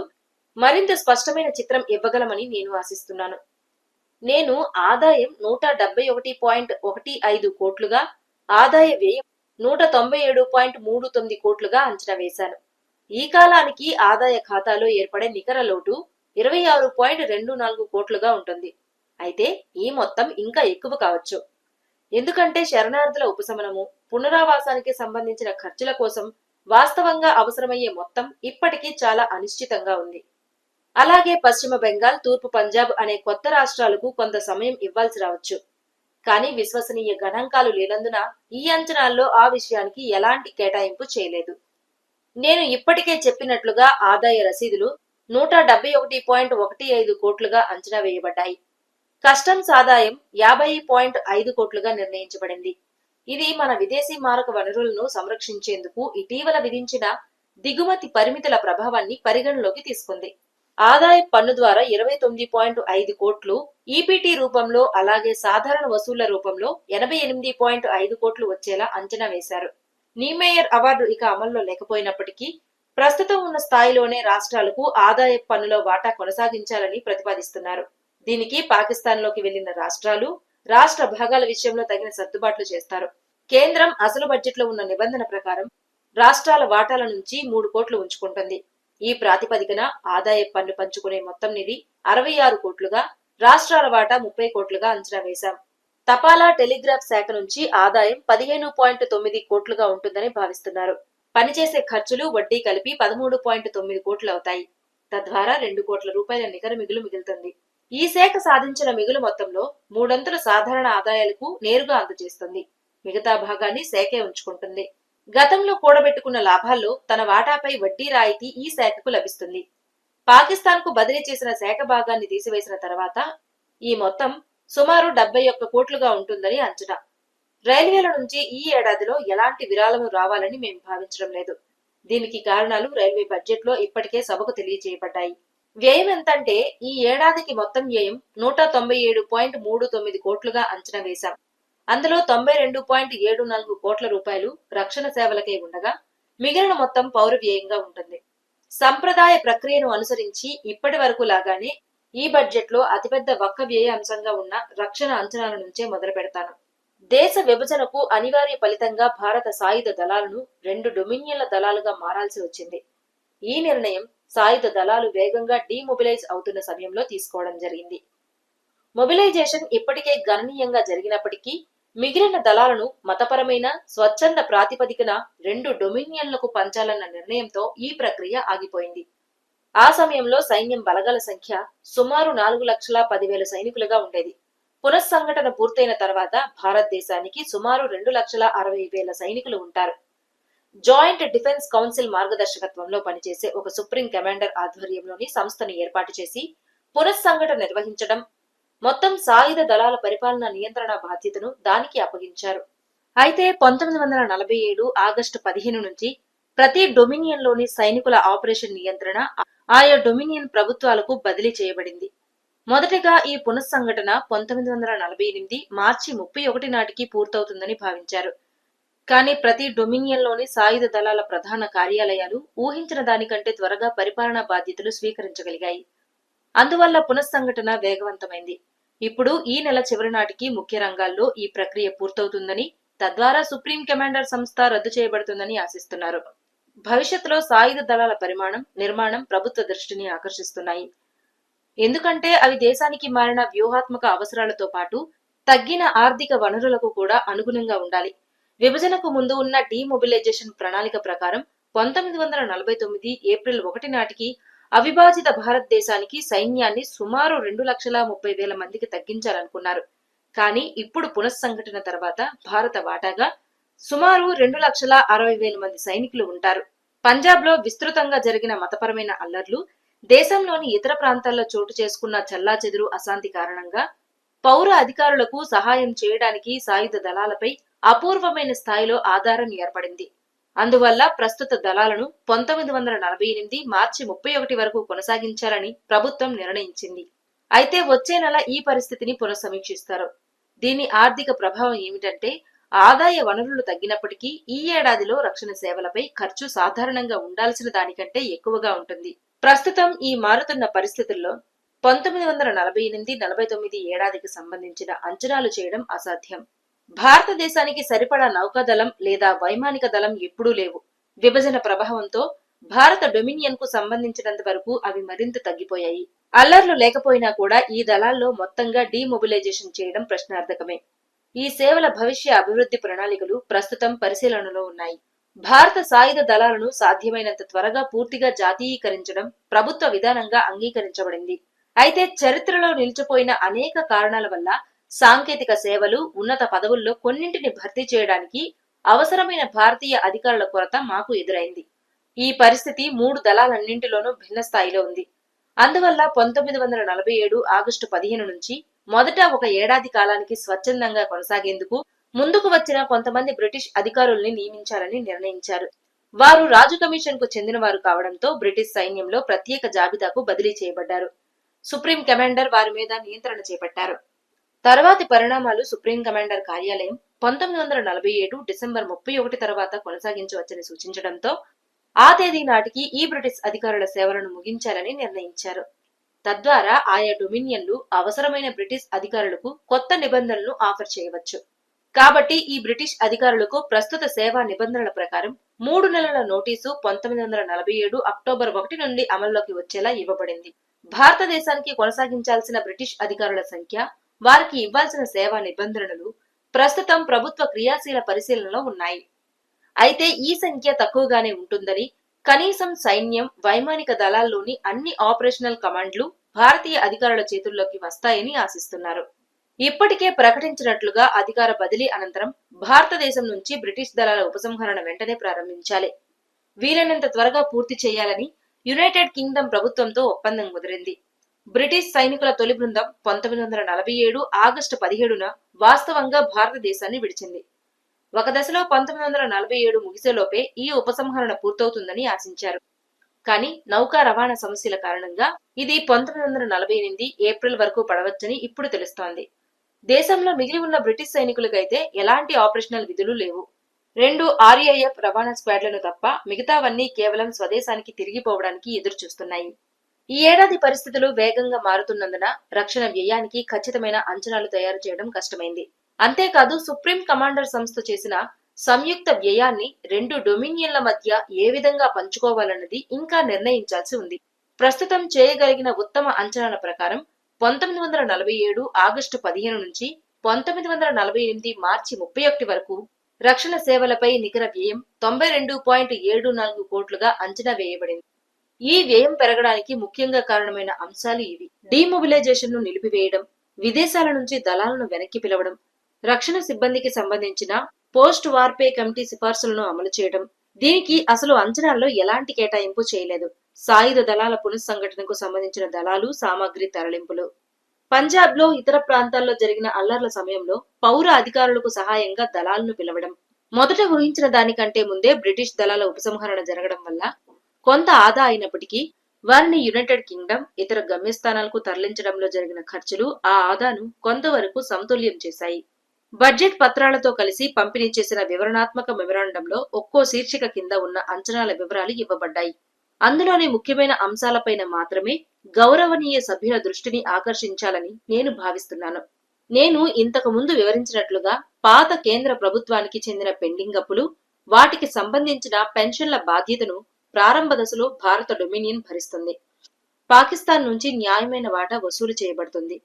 మరింత స్పష్టమైన చిత్రం ఇవ్వగలమని నేను ఆశిస్తున్నాను. నేను ఆదాయం 171.15 కోట్లుగా, ఆదాయ వ్యయం 197.39 కోట్లుగా అంచనా వేశాను. ఈ కాలానికి ఆదాయ ఖాతాలో ఏర్పడే నికర లోటు 26.24 కోట్లుగా ఉంటుంది. అయితే ఈ మొత్తం ఇంకా ఎక్కువ కావచ్చు. ఎందుకంటే శరణార్థుల ఉపశమనము, పునరావాసానికి సంబంధించిన ఖర్చుల కోసం వాస్తవంగా అవసరమయ్యే మొత్తం ఇప్పటికీ చాలా అనిశ్చితంగా ఉంది. అలాగే పశ్చిమ బెంగాల్, తూర్పు పంజాబ్ అనే కొత్త రాష్ట్రాలకు కొంత సమయం ఇవ్వాల్సి రావచ్చు. కానీ విశ్వసనీయ గణాంకాలు లేనందున ఈ అంచనాల్లో ఆ విషయానికి ఎలాంటి కేటాయింపు చేయలేదు. నేను ఇప్పటికే చెప్పినట్లుగా ఆదాయ రసీదులు 171.15 కోట్లుగా అంచనా వేయబడ్డాయి. కస్టమ్స్ ఆదాయం 50.5 కోట్లుగా నిర్ణయించబడింది. ఇది మన విదేశీ మారక వనరులను సంరక్షించేందుకు ఇటీవల విధించిన దిగుమతి పరిమితుల ప్రభావాన్ని పరిగణలోకి తీసుకుంది. ఆదాయ పన్ను ద్వారా 29.5 కోట్లు, ఈపీటీ రూపంలో అలాగే సాధారణ వసూళ్ల రూపంలో 88.5 కోట్లు వచ్చేలా అంచనా వేశారు. నీమేయర్ అవార్డు ఇక అమల్లో లేకపోయినప్పటికీ ప్రస్తుతం ఉన్న స్థాయిలోనే రాష్ట్రాలకు ఆదాయ పన్నులో వాటా కొనసాగించాలని ప్రతిపాదిస్తున్నారు. దీనికి పాకిస్తాన్ లోకి వెళ్లిన రాష్ట్రాలు, రాష్ట్ర భాగాల విషయంలో తగిన సర్దుబాట్లు చేస్తారు. కేంద్రం అసలు బడ్జెట్ లో ఉన్న నిబంధన ప్రకారం రాష్ట్రాల వాటాల నుంచి 3 కోట్లు ఉంచుకుంటుంది. ఈ ప్రాతిపదికన ఆదాయ పన్ను పంచుకునే మొత్తం నిధి 66 కోట్లుగా, రాష్ట్రాల వాటా 30 కోట్లుగా అంచనా వేశాం. తపాలా టెలిగ్రాఫ్ శాఖ నుంచి ఆదాయం 15.9 కోట్లుగా ఉంటుందని భావిస్తున్నారు. పనిచేసే ఖర్చులు, వడ్డీ కలిపి 13.9 కోట్లు అవుతాయి. తద్వారా 2 కోట్ల రూపాయల నికర మిగులు మిగులుతుంది. ఈ శాఖ సాధించిన మిగులు మొత్తంలో 3/4 సాధారణ ఆదాయాలకు నేరుగా అందజేస్తుంది. మిగతా భాగాన్ని శాఖే ఉంచుకుంటుంది. గతంలో కూడబెట్టుకున్న లాభాల్లో తన వాటాపై వడ్డీ రాయితీ ఈ శాఖకు లభిస్తుంది. పాకిస్తాన్ కు బదిలీ చేసిన శాఖ భాగాన్ని తీసివేసిన తర్వాత ఈ మొత్తం సుమారు 71 కోట్లుగా ఉంటుందని అంచనా. రైల్వేల నుంచి ఈ ఏడాదిలో ఎలాంటి విరాళము రావాలని మేము భావించడం లేదు. దీనికి కారణాలు రైల్వే బడ్జెట్ లో ఇప్పటికే సభకు తెలియజేయబడ్డాయి. వ్యయం ఎంతంటే ఈ ఏడాదికి మొత్తం వ్యయం 197.39 కోట్లుగా అంచనా వేశాం. అందులో 92.74 కోట్ల రూపాయలు రక్షణ సేవలకే ఉండగా మిగిలిన మొత్తం పౌర వ్యయంగా ఉంటుంది. సంప్రదాయ ప్రక్రియను అనుసరించి ఇప్పటి వరకు లాగానే ఈ బడ్జెట్ లో అతిపెద్ద ఒక్క వ్యయ అంశంగా ఉన్న రక్షణ అంచనాల నుంచే మొదలు పెడతాను. దేశ విభజనకు అనివార్య ఫలితంగా భారత సాయుధ దళాలను 2 డొమినియన్ల దళాలుగా మారాల్సి వచ్చింది. ఈ నిర్ణయం సాయుధ దళాలు వేగంగా డీమొబిలైజ్ అవుతున్న సమయంలో తీసుకోవడం జరిగింది. మొబిలైజేషన్ ఇప్పటికే గణనీయంగా జరిగినప్పటికీ మిగిలిన దళాలను మతపరమైన స్వచ్ఛంద ప్రాతిపదికన 2 డొమినియన్లకు పంచాలన్న నిర్ణయంతో ఈ ప్రక్రియ ఆగిపోయింది. ఆ సమయంలో సైన్యం బలగాల సంఖ్య సుమారు 4,10,000 సైనికులుగా ఉండేది. పునఃసంఘటన పూర్తయిన తర్వాత భారతదేశానికి సుమారు 2,60,000 సైనికులు ఉంటారు. జాయింట్ డిఫెన్స్ కౌన్సిల్ మార్గదర్శకత్వంలో పనిచేసే ఒక సుప్రీం కమాండర్ ఆధ్వర్యంలోని సంస్థను ఏర్పాటు చేసి పునఃసంఘటన నిర్వహించడం, మొత్తం సాయుధ దళాల పరిపాలన నియంత్రణ బాధ్యతను దానికి అప్పగించారు. అయితే 1947 ఆగస్టు 15 నుంచి ప్రతి డొమినియన్ లోని సైనికుల ఆపరేషన్ నియంత్రణ ఆయా డొమినియన్ ప్రభుత్వాలకు బదిలీ చేయబడింది. మొదటిగా ఈ పునఃసంఘటన 1948 మార్చి 31 నాటికి పూర్తవుతుందని భావించారు. కానీ ప్రతి డొమినియన్ లోని సాయుధ దళాల ప్రధాన కార్యాలయాలు ఊహించిన దానికంటే త్వరగా పరిపాలనా బాధ్యతలు స్వీకరించగలిగాయి. అందువల్ల పునఃసంఘటన వేగవంతమైంది. ఇప్పుడు ఈ నెల చివరి నాటికి ముఖ్య రంగాల్లో ఈ ప్రక్రియ పూర్తవుతుందని, తద్వారా సుప్రీం కమాండర్ సంస్థ రద్దు చేయబడుతుందని ఆశిస్తున్నారు. భవిష్యత్తులో సాయుధ దళాల పరిమాణం, నిర్మాణం ప్రభుత్వ దృష్టిని ఆకర్షిస్తున్నాయి. ఎందుకంటే అవి దేశానికి మారిన వ్యూహాత్మక అవసరాలతో పాటు తగ్గిన ఆర్థిక వనరులకు కూడా అనుగుణంగా ఉండాలి. విభజనకు ముందు ఉన్న డీమొబిలైజేషన్ ప్రణాళిక ప్రకారం 1949 ఏప్రిల్ 1 నాటికి అవిభాజిత భారతదేశానికి సైన్యాన్ని సుమారు 2,30,000 మందికి తగ్గించాలనుకున్నారు. కానీ ఇప్పుడు పునఃసంఘటన తర్వాత భారత వాటాగా సుమారు 2,60,000 మంది సైనికులు ఉంటారు. పంజాబ్ లో విస్తృతంగా జరిగిన మతపరమైన అల్లర్లు, దేశంలోని ఇతర ప్రాంతాల్లో చోటు చేసుకున్న చెల్లాచెదురు అశాంతి కారణంగా పౌర అధికారులకు సహాయం చేయడానికి సాయుధ దళాలపై అపూర్వమైన స్థాయిలో ఆధారం ఏర్పడింది. అందువల్ల ప్రస్తుత దళాలను 1948 మార్చి 31 వరకు కొనసాగించాలని ప్రభుత్వం నిర్ణయించింది. అయితే వచ్చే నెల ఈ పరిస్థితిని పునఃసమీక్షిస్తారు. దీని ఆర్థిక ప్రభావం ఏమిటంటే ఆదాయ వనరులు తగ్గినప్పటికీ ఈ ఏడాదిలో రక్షణ సేవలపై ఖర్చు సాధారణంగా ఉండాల్సిన దానికంటే ఎక్కువగా ఉంటుంది. ప్రస్తుతం ఈ మారుతున్న పరిస్థితుల్లో 1948-49 ఏడాదికి సంబంధించిన అంచనాలు చేయడం అసాధ్యం. భారతదేశానికి సరిపడా నౌకాదళం లేదా వైమానిక దళం ఎప్పుడూ లేవు. విభజన ప్రభావంతో భారత డొమినియన్ కు సంబంధించినంత వరకు అవి మరింత తగ్గిపోయాయి. అల్లర్లు లేకపోయినా కూడా ఈ దళాల్లో మొత్తంగా డీమొబిలైజేషన్ చేయడం ప్రశ్నార్థకమే. ఈ సేవల భవిష్య అభివృద్ధి ప్రణాళికలు ప్రస్తుతం పరిశీలనలో ఉన్నాయి. భారత సాయుధ దళాలను సాధ్యమైనంత త్వరగా పూర్తిగా జాతీయీకరించడం ప్రభుత్వ విధానంగా అంగీకరించబడింది. అయితే చరిత్రలో నిలిచిపోయిన అనేక కారణాల వల్ల సాంకేతిక సేవలు, ఉన్నత పదవుల్లో కొన్నింటిని భర్తీ చేయడానికి అవసరమైన భారతీయ అధికారుల కొరత మాకు ఎదురైంది. ఈ పరిస్థితి 3 దళాలన్నింటిలోనూ భిన్న స్థాయిలో ఉంది. అందువల్ల 1947 ఆగస్టు 15 నుంచి మొదట ఒక ఏడాది కాలానికి స్వచ్ఛందంగా కొనసాగేందుకు ముందుకు వచ్చిన కొంతమంది బ్రిటిష్ అధికారుల్ని నియమించాలని నిర్ణయించారు. వారు రాజు కమిషన్ కు చెందినవారు కావడంతో బ్రిటిష్ సైన్యంలో ప్రత్యేక జాబితాకు బదిలీ చేయబడ్డారు. సుప్రీం కమాండర్ వారి మీద నియంత్రణ చేపట్టారు. తర్వాతి పరిణామాలు సుప్రీం కమాండర్ కార్యాలయం 1947 డిసెంబర్ 31 తర్వాత కొనసాగించవచ్చని సూచించడంతో ఆ తేదీ నాటికి ఈ బ్రిటిష్ అధికారుల సేవలను ముగించాలని నిర్ణయించారు. తద్వారా ఆయా డొమినియన్లు అవసరమైన బ్రిటిష్ అధికారులకు కొత్త నిబంధనలను ఆఫర్ చేయవచ్చు. కాబట్టి ఈ బ్రిటిష్ అధికారులకు ప్రస్తుత సేవా నిబంధనల ప్రకారం 3 నెలల నోటీసు 1947 అక్టోబర్ 1 నుండి అమల్లోకి వచ్చేలా ఇవ్వబడింది. భారతదేశానికి కొనసాగించాల్సిన బ్రిటిష్ అధికారుల సంఖ్య, వారికి ఇవ్వాల్సిన సేవా నిబంధనలు ప్రస్తుతం ప్రభుత్వ క్రియాశీల పరిశీలనలో ఉన్నాయి. అయితే ఈ సంఖ్య తక్కువగానే ఉంటుందని, కనీసం సైన్యం, వైమానిక దళాల్లోని అన్ని ఆపరేషనల్ కమాండ్లు భారతీయ అధికారుల చేతుల్లోకి వస్తాయని ఆశిస్తున్నారు. ఇప్పటికే ప్రకటించినట్లుగా అధికార బదిలీ అనంతరం భారతదేశం నుంచి బ్రిటిష్ దళాల ఉపసంహరణ వెంటనే ప్రారంభించాలి. వీలైనంత త్వరగా పూర్తి చేయాలని యునైటెడ్ కింగ్డమ్ ప్రభుత్వంతో ఒప్పందం కుదిరింది. బ్రిటిష్ సైనికుల తొలి బృందం 1947 ఆగస్టు 17న వాస్తవంగా భారతదేశాన్ని విడిచింది. ఒక దశలో 1947 ముగిసేలోపే ఈ ఉపసంహరణ పూర్తవుతుందని ఆశించారు. కానీ నౌకా రవాణా సమస్యల కారణంగా ఇది 1948 ఏప్రిల్ వరకు పడవచ్చని ఇప్పుడు తెలుస్తోంది. దేశంలో మిగిలి ఉన్న బ్రిటిష్ సైనికులకైతే ఎలాంటి ఆపరేషనల్ విధులు లేవు. 2 RAF రవాణా స్క్వాడ్లను తప్ప మిగతావన్నీ కేవలం స్వదేశానికి తిరిగిపోవడానికి ఎదురు చూస్తున్నాయి. ఈ ఏడాది పరిస్థితులు వేగంగా మారుతున్నందున రక్షణ వ్యయానికి ఖచ్చితమైన అంచనాలు తయారు చేయడం కష్టమైంది. అంతేకాదు సుప్రీం కమాండర్ సంస్థ చేసిన సంయుక్త వ్యయాన్ని 2 డొమినియన్ల మధ్య ఏ విధంగా పంచుకోవాలన్నది ఇంకా నిర్ణయించాల్సి ఉంది. ప్రస్తుతం చేయగలిగిన ఉత్తమ అంచనాల ప్రకారం 1947 ఆగస్టు 15 నుంచి 1948 మార్చి 31 వరకు రక్షణ సేవలపై నికర వ్యయం 92.74 కోట్లుగా అంచనా వేయబడింది. ఈ వ్యయం పెరగడానికి ముఖ్యంగా కారణమైన అంశాలు ఇవి: డీమొబిలైజేషన్ ను నిలిపివేయడం, విదేశాల నుంచి దళాలను వెనక్కి పిలవడం, రక్షణ సిబ్బందికి సంబంధించిన పోస్ట్ వార్ పే కమిటీ సిఫార్సులను అమలు చేయడం. దీనికి అసలు అంచనాల్లో ఎలాంటి కేటాయింపు చేయలేదు. సాయుధ దళాల పునఃసంఘటనకు సంబంధించిన దళాలు, సామాగ్రి తరలింపులు. పంజాబ్ లో ఇతర ప్రాంతాల్లో జరిగిన అల్లర్ల సమయంలో పౌర అధికారులకు సహాయంగా దళాలను పిలవడం. మొదట ఊహించిన దానికంటే ముందే బ్రిటిష్ దళాల ఉపసంహరణ జరగడం వల్ల కొంత ఆదా అయినప్పటికీ వారిని యునైటెడ్ కింగ్డమ్, ఇతర గమ్యస్థానాలకు తరలించడంలో జరిగిన ఖర్చులు ఆ ఆదాను కొంతవరకు సమతుల్యం చేశాయి. బడ్జెట్ పత్రాలతో కలిసి పంపిణీ చేసిన వివరణాత్మక మెమరాండంలో ఒక్కో శీర్షిక కింద ఉన్న అంచనాల వివరాలు ఇవ్వబడ్డాయి. అందులోని ముఖ్యమైన అంశాలపైన మాత్రమే గౌరవనీయ సభ్యుల దృష్టిని ఆకర్షించాలని నేను భావిస్తున్నాను. నేను ఇంతకు ముందు వివరించినట్లుగా పాత కేంద్ర ప్రభుత్వానికి చెందిన పెండింగ్ అప్పులు, వాటికి సంబంధించిన పెన్షన్ల బాధ్యతను ప్రారంభ దశలో భారత డొమినియన్ భరిస్తుంది. పాకిస్తాన్ నుంచి న్యాయమైన వాటా వసూలు చేయబడుతుంది.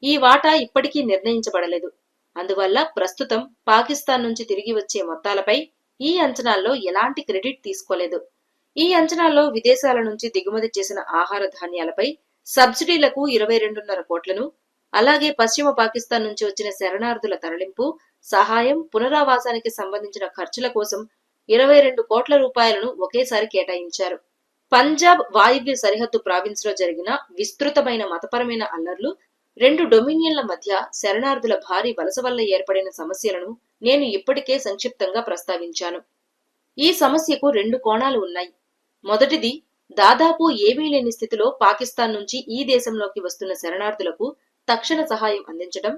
ఈ వాటా ఇప్పటికీ నిర్ణయించబడలేదు. అందువల్ల ప్రస్తుతం పాకిస్తాన్ నుంచి తిరిగి వచ్చే మొత్తాలపై ఈ అంచనాల్లో ఎలాంటి క్రెడిట్ తీసుకోలేదు. ఈ అంచనాల్లో విదేశాల నుంచి దిగుమతి చేసిన ఆహార ధాన్యాలపై సబ్సిడీలకు 22.5 కోట్లను, అలాగే పశ్చిమ పాకిస్తాన్ నుంచి వచ్చిన శరణార్థుల తరలింపు, సహాయం, పునరావాసానికి సంబంధించిన ఖర్చుల కోసం 22 కోట్ల రూపాయలను ఒకేసారి కేటాయించారు. పంజాబ్ వాయువ్య సరిహద్దు ప్రావిన్స్ లో జరిగిన విస్తృతమైన మతపరమైన అల్లర్లు, 2 డొమినియన్ల మధ్య శరణార్థుల భారీ వలస వల్ల ఏర్పడిన సమస్యలను నేను ఇప్పటికే సంక్షిప్తంగా ప్రస్తావించాను. ఈ సమస్యకు 2 కోణాలు ఉన్నాయి. మొదటిది దాదాపు ఏమీ లేని స్థితిలో పాకిస్తాన్ నుంచి ఈ దేశంలోకి వస్తున్న శరణార్థులకు తక్షణ సహాయం అందించడం,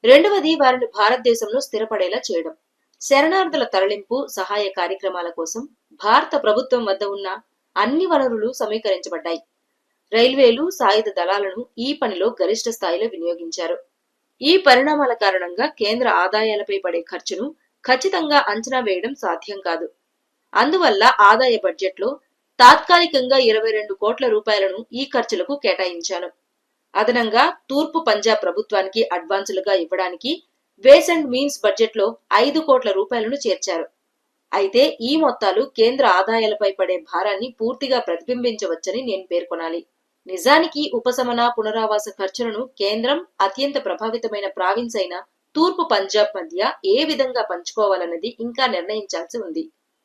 రెండవది వారిని భారతదేశంలో స్థిరపడేలా చేయడం. శరణార్థుల తరలింపు సహాయ కార్యక్రమాల కోసం భారత ప్రభుత్వం వద్ద ఉన్న అన్ని వనరులు సమీకరించబడ్డాయి. రైల్వేలు, సాయుధ దళాలను ఈ పనిలో గరిష్ట స్థాయిలో వినియోగించారు. ఈ పరిణామాల కారణంగా కేంద్ర ఆదాయాలపై పడే ఖర్చును ఖచ్చితంగా అంచనా వేయడం సాధ్యం కాదు. అందువల్ల ఆదాయ బడ్జెట్లో తాత్కాలికంగా 22 కోట్ల రూపాయలను ఈ ఖర్చులకు కేటాయించాను. అదనంగా తూర్పు పంజాబ్ ప్రభుత్వానికి అడ్వాన్సులుగా ఇవ్వడానికి వేస్ అండ్ మీన్స్ బడ్జెట్లో 5 కోట్ల రూపాయలను చేర్చారు. అయితే ఈ మొత్తాలు కేంద్ర ఆదాయాలపై పడే భారాన్ని పూర్తిగా ప్రతిబింబించవచ్చని నేను పేర్కొనాలి. నిజానికి ఉపశమన, పునరావాస ఖర్చులను కేంద్రం, అత్యంత ప్రభావితమైన ప్రావిన్స్ అయిన తూర్పు పంజాబ్ మధ్య ఏ విధంగా పంచుకోవాలన్నది ఇంకా నిర్ణయించాల్సి ఉంది.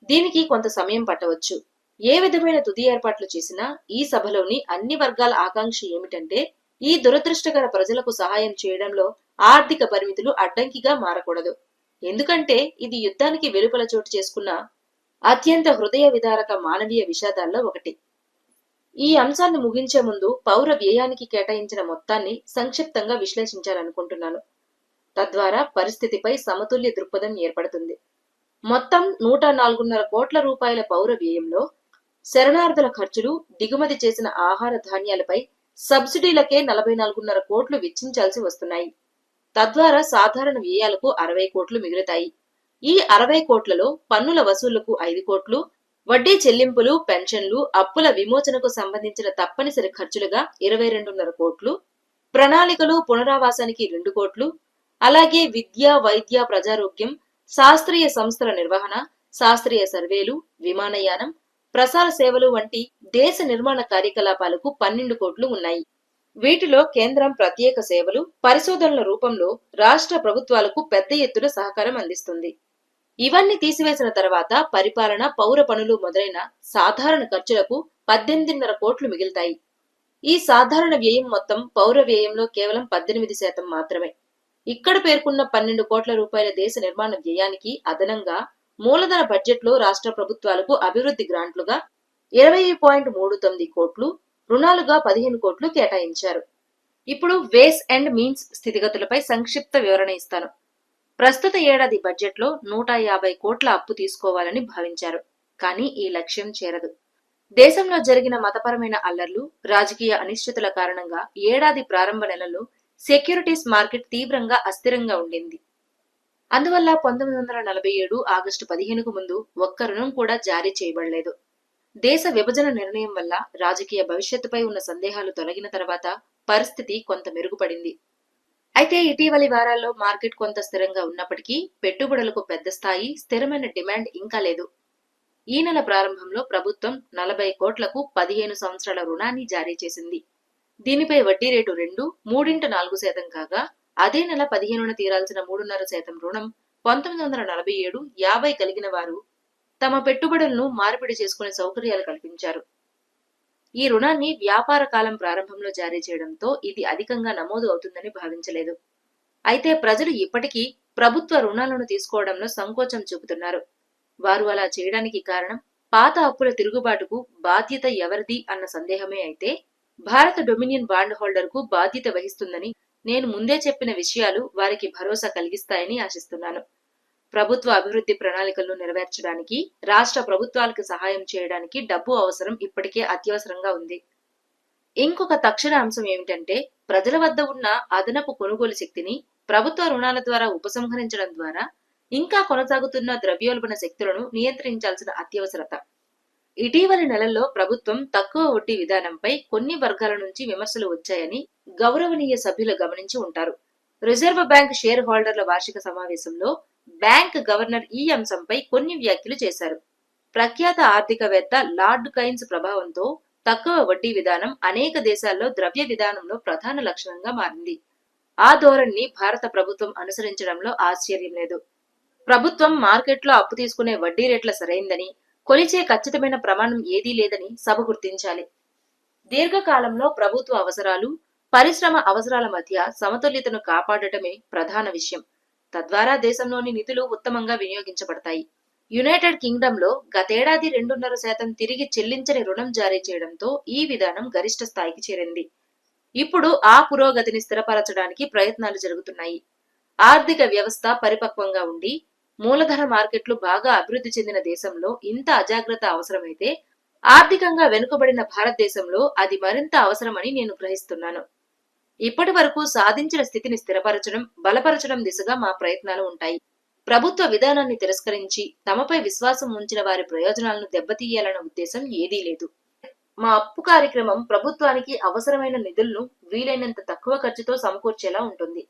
దీనికి కొంత సమయం పట్టవచ్చు. ఏ విధమైన తుది ఏర్పాట్లు చేసినా ఈ సభలోని అన్ని వర్గాల ఆకాంక్ష ఏమిటంటే ఈ దురదృష్టకర ప్రజలకు సహాయం చేయడంలో ఆర్థిక పరిమితులు అడ్డంకిగా మారకూడదు. ఎందుకంటే ఇది యుద్ధానికి వెలుపల చోటు చేసుకున్న అత్యంత హృదయ విదారక మానవీయ విషాదాల్లో ఒకటి. ఈ అంశాన్ని ముగించే ముందు పౌర వ్యయానికి కేటాయించిన మొత్తాన్ని సంక్షిప్తంగా విశ్లేషించాలనుకుంటున్నాను. తద్వారా పరిస్థితిపై సమతుల్య దృక్పథం ఏర్పడుతుంది. మొత్తం 104.5 కోట్ల రూపాయల పౌర వ్యయంలో శరణార్థుల ఖర్చులు, దిగుమతి చేసిన ఆహార ధాన్యాలపై సబ్సిడీలకే 44.5 కోట్లు వెచ్చించాల్సి వస్తున్నాయి. తద్వారా సాధారణ వ్యయాలకు 60 కోట్లు మిగులుతాయి. ఈ 60 కోట్లలో పన్నుల వసూళ్లకు 5 కోట్లు, వడ్డీ చెల్లింపులు, పెన్షన్లు, అప్పుల విమోచనకు సంబంధించిన తప్పనిసరి ఖర్చులుగా 22.5 కోట్లు, ప్రణాళికలు, పునరావాసానికి 2 కోట్లు, అలాగే విద్య, వైద్య, ప్రజారోగ్యం, శాస్త్రీయ సంస్థల నిర్వహణ, శాస్త్రీయ సర్వేలు, విమానయానం, ప్రసార సేవలు వంటి దేశ నిర్మాణ కార్యకలాపాలకు 12 కోట్లు ఉన్నాయి. వీటిలో కేంద్రం ప్రత్యేక సేవలు, పరిశోధనల రూపంలో రాష్ట్ర ప్రభుత్వాలకు పెద్ద ఎత్తున సహకారం అందిస్తుంది. ఇవన్నీ తీసివేసిన తర్వాత పరిపాలన, పౌర పనులు మొదలైన సాధారణ ఖర్చులకు 18.5 కోట్లు మిగులుతాయి. ఈ సాధారణ వ్యయం మొత్తం పౌర వ్యయంలో కేవలం 18% మాత్రమే. ఇక్కడ పేర్కొన్న 12 కోట్ల రూపాయల దేశ నిర్మాణ వ్యయానికి అదనంగా మూలధన బడ్జెట్లో రాష్ట్ర ప్రభుత్వాలకు అభివృద్ధి గ్రాంట్లుగా 20.39 కోట్లు, రుణాలుగా 15 కోట్లు కేటాయించారు. ఇప్పుడు వేస్ అండ్ మీన్స్ స్థితిగతులపై సంక్షిప్త వివరణ ఇస్తాను. ప్రస్తుత ఏడాది బడ్జెట్లో 150 కోట్ల అప్పు తీసుకోవాలని భావించారు. కానీ ఈ లక్ష్యం చేరదు. దేశంలో జరిగిన మతపరమైన అల్లర్లు, రాజకీయ అనిశ్చితుల కారణంగా ఏడాది ప్రారంభ నెలల్లో సెక్యూరిటీస్ మార్కెట్ తీవ్రంగా అస్థిరంగా ఉండింది. అందువల్ల 1947 ఆగస్టు 15కు ముందు ఒక్క రుణం కూడా జారీ చేయబడలేదు. దేశ విభజన నిర్ణయం వల్ల రాజకీయ భవిష్యత్తుపై ఉన్న సందేహాలు తొలగిన తర్వాత పరిస్థితి కొంత మెరుగుపడింది. అయితే ఇటీవలి వారాల్లో మార్కెట్ కొంత స్థిరంగా ఉన్నప్పటికీ పెట్టుబడులకు పెద్ద స్థాయి, స్థిరమైన డిమాండ్ ఇంకా లేదు. ఈ నెల ప్రారంభంలో ప్రభుత్వం 40 కోట్లకు 15 సంవత్సరాల రుణాన్ని జారీ చేసింది. దీనిపై వడ్డీ రేటు 3.4% కాగా అదే నెల 15న తీరాల్సిన 3.5% రుణం 1947, 50 కలిగిన వారు తమ పెట్టుబడులను మార్పిడి చేసుకునే సౌకర్యాలు కల్పించారు. ఈ రుణాన్ని వ్యాపార కాలం ప్రారంభంలో జారీ చేయడంతో ఇది అధికంగా నమోదు అవుతుందని భావించలేదు. అయితే ప్రజలు ఇప్పటికీ ప్రభుత్వ రుణాలను తీసుకోవడంలో సంకోచం చూపుతున్నారు. వారు అలా చేయడానికి కారణం పాత అప్పుల తిరుగుబాటుకు బాధ్యత ఎవరిది అన్న సందేహమే. అయితే భారత డొమినియన్ బాండ్ హోల్డర్ కు బాధ్యత వహిస్తుందని నేను ముందే చెప్పిన విషయాలు వారికి భరోసా కలిగిస్తాయని ఆశిస్తున్నాను. ప్రభుత్వ అభివృద్ధి ప్రణాళికలను నెరవేర్చడానికి, రాష్ట్ర ప్రభుత్వాలకు సహాయం చేయడానికి డబ్బు అవసరం ఇప్పటికే అత్యవసరంగా ఉంది. ఇంకొక తక్షణ అంశం ఏమిటంటే ప్రజల వద్ద ఉన్న అదనపు కొనుగోలు శక్తిని ప్రభుత్వ రుణాల ద్వారా ఉపసంహరించడం ద్వారా ఇంకా కొనసాగుతున్న ద్రవ్యోల్బణ శక్తులను నియంత్రించాల్సిన అత్యవసరత. ఇటీవలి నెలల్లో ప్రభుత్వం తక్కువ వడ్డీ విధానంపై కొన్ని వర్గాల నుంచి విమర్శలు వచ్చాయని గౌరవనీయ సభ్యులు గమనించి ఉంటారు. రిజర్వ్ బ్యాంక్ షేర్ హోల్డర్ల వార్షిక సమావేశంలో బ్యాంక్ గవర్నర్ ఈ అంశంపై కొన్ని వ్యాఖ్యలు చేశారు. ప్రఖ్యాత ఆర్థికవేత్త లార్డ్ కైన్స్ ప్రభావంతో తక్కువ వడ్డీ విధానం అనేక దేశాల్లో ద్రవ్య విధానంలో ప్రధాన లక్షణంగా మారింది. ఆ ధోరణిని భారత ప్రభుత్వం అనుసరించడంలో ఆశ్చర్యం లేదు. ప్రభుత్వం మార్కెట్లో అప్పు తీసుకునే వడ్డీ రేట్ల సరైందని, కొలిచే ఖచ్చితమైన ప్రమాణం ఏదీ లేదని సభ గుర్తించాలి. దీర్ఘకాలంలో ప్రభుత్వ అవసరాలు, పరిశ్రమ అవసరాల మధ్య సమతుల్యతను కాపాడటమే ప్రధాన విషయం. తద్వారా దేశంలోని నిధులు ఉత్తమంగా వినియోగించబడతాయి. యునైటెడ్ కింగ్డమ్ లో గతేడాది 2.5% తిరిగి చెల్లించని రుణం జారీ చేయడంతో ఈ విధానం గరిష్ట స్థాయికి చేరింది. ఇప్పుడు ఆ పురోగతిని స్థిరపరచడానికి ప్రయత్నాలు జరుగుతున్నాయి. ఆర్థిక వ్యవస్థ పరిపక్వంగా ఉండి మూలధన మార్కెట్లు బాగా అభివృద్ధి చెందిన దేశంలో ఇంత అజాగ్రత్త అవసరమైతే ఆర్థికంగా వెనుకబడిన భారతదేశంలో అది మరింత అవసరమని నేను గ్రహిస్తున్నాను. ఇప్పటి వరకు సాధించిన స్థితిని స్థిరపరచడం, బలపరచడం దిశగా మా ప్రయత్నాలు ఉంటాయి. ప్రభుత్వ విధానాన్ని తిరస్కరించి తమపై విశ్వాసం ఉంచిన వారి ప్రయోజనాలను దెబ్బతీయాలన్న ఉద్దేశం ఏదీ లేదు. మా అప్పు కార్యక్రమం ప్రభుత్వానికి అవసరమైన నిధులను వీలైనంత తక్కువ ఖర్చుతో సమకూర్చేలా ఉంటుంది.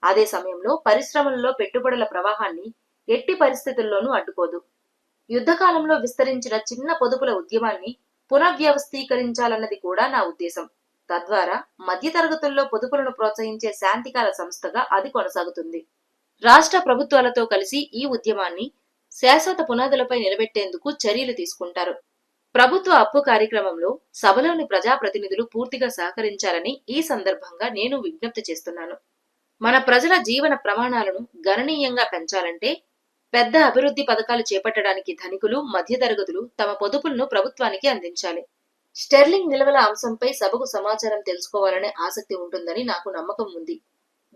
అదే సమయంలో పరిశ్రమలలో పెట్టుబడుల ప్రవాహాన్ని ఎట్టి పరిస్థితుల్లోనూ అడ్డుకోదు. యుద్ధకాలంలో విస్తరించిన చిన్న పొదుపుల ఉద్యమాన్ని పునర్వ్యవస్థీకరించాలన్నది కూడా నా ఉద్దేశం. తద్వారా మధ్యతరగతుల్లో పొదుపులను ప్రోత్సహించే శాంతికాల సంస్థగా అది కొనసాగుతుంది. రాష్ట్ర ప్రభుత్వాలతో కలిసి ఈ ఉద్యమాన్ని శాశ్వత పునాదులపై నిలబెట్టేందుకు చర్యలు తీసుకుంటారు. ప్రభుత్వ అప్పు కార్యక్రమంలో సభలోని ప్రజాప్రతినిధులు పూర్తిగా సహకరించాలని ఈ సందర్భంగా నేను విజ్ఞప్తి చేస్తున్నాను. మన ప్రజల జీవన ప్రమాణాలను గణనీయంగా పెంచాలంటే పెద్ద అభివృద్ధి పథకాలు చేపట్టడానికి ధనికులు, మధ్యతరగతులు తమ పొదుపులను ప్రభుత్వానికి అందించాలి. స్టెర్లింగ్ నిల్వల అంశంపై సభకు సమాచారం తెలుసుకోవాలనే ఆసక్తి ఉంటుందని నాకు నమ్మకం ఉంది.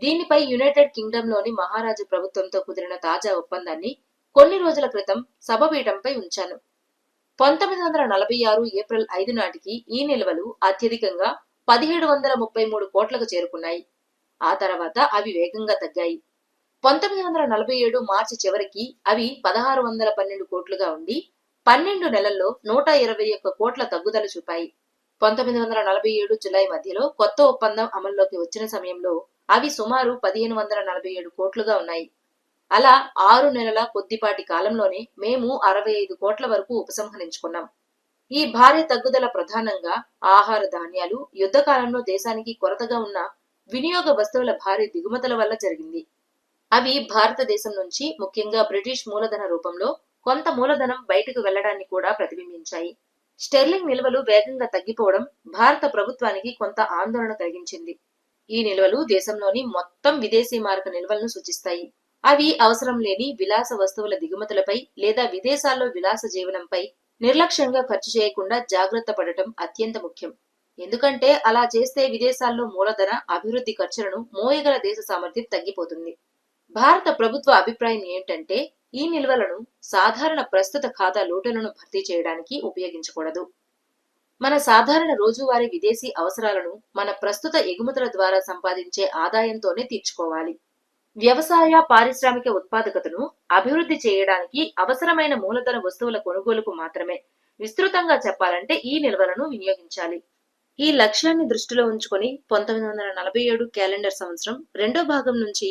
దీనిపై యునైటెడ్ కింగ్డమ్లోని మహారాజు ప్రభుత్వంతో కుదిరిన తాజా ఒప్పందాన్ని కొన్ని రోజుల క్రితం సభపీఠంపై ఉంచాను. 1946 ఏప్రిల్ 5 నాటికి ఈ నిల్వలు అత్యధికంగా 1733 కోట్లకు చేరుకున్నాయి. ఆ తర్వాత అవి వేగంగా తగ్గాయి. 1947 మార్చి చివరికి అవి 1612 కోట్లుగా ఉండి 12 నెలల్లో 121 కోట్ల తగ్గుదల చూపాయి. 1947 జులై మధ్యలో కొత్త ఒప్పందం అమల్లోకి వచ్చిన సమయంలో అవి సుమారు 1547 కోట్లుగా ఉన్నాయి. అలా 6 నెలల కొద్దిపాటి కాలంలోనే మేము 65 కోట్ల వరకు ఉపసంహరించుకున్నాం. ఈ భారీ తగ్గుదల ప్రధానంగా ఆహార ధాన్యాలు, యుద్ధకాలంలో దేశానికి కొరతగా ఉన్న వినియోగ వస్తువుల భారీ దిగుమతుల వల్ల జరిగింది. అవి భారతదేశం నుంచి ముఖ్యంగా బ్రిటిష్ మూలధన రూపంలో కొంత మూలధనం బయటకు వెళ్లడాన్ని కూడా ప్రతిబింబించాయి. స్టెర్లింగ్ నిల్వలు వేగంగా తగ్గిపోవడం భారత ప్రభుత్వానికి కొంత ఆందోళన కలిగించింది. ఈ నిల్వలు దేశంలోని మొత్తం విదేశీ మారక నిల్వలను సూచిస్తాయి. అవి అవసరం లేని విలాస వస్తువుల దిగుమతులపై లేదా విదేశాల్లో విలాస జీవనంపై నిర్లక్ష్యంగా ఖర్చు చేయకుండా జాగ్రత్త పడటం అత్యంత ముఖ్యం. ఎందుకంటే అలా చేస్తే విదేశాల్లో మూలధన, అభివృద్ధి ఖర్చులను మోయగల దేశ సామర్థ్యం తగ్గిపోతుంది. భారత ప్రభుత్వ అభిప్రాయం ఏంటంటే ఈ నిల్వలను సాధారణ ప్రస్తుత ఖాతా లోటులను భర్తీ చేయడానికి ఉపయోగించకూడదు. మన సాధారణ రోజువారీ విదేశీ అవసరాలను మన ప్రస్తుత ఎగుమతుల ద్వారా సంపాదించే ఆదాయంతోనే తీర్చుకోవాలి. వ్యవసాయ, పారిశ్రామిక ఉత్పాదకతను అభివృద్ధి చేయడానికి అవసరమైన మూలధన వస్తువుల కొనుగోలుకు మాత్రమే, విస్తృతంగా చెప్పాలంటే ఈ నిల్వలను వినియోగించాలి. ఈ లక్ష్యాన్ని దృష్టిలో ఉంచుకొని 1947 క్యాలెండర్ సంవత్సరం రెండో భాగం నుంచి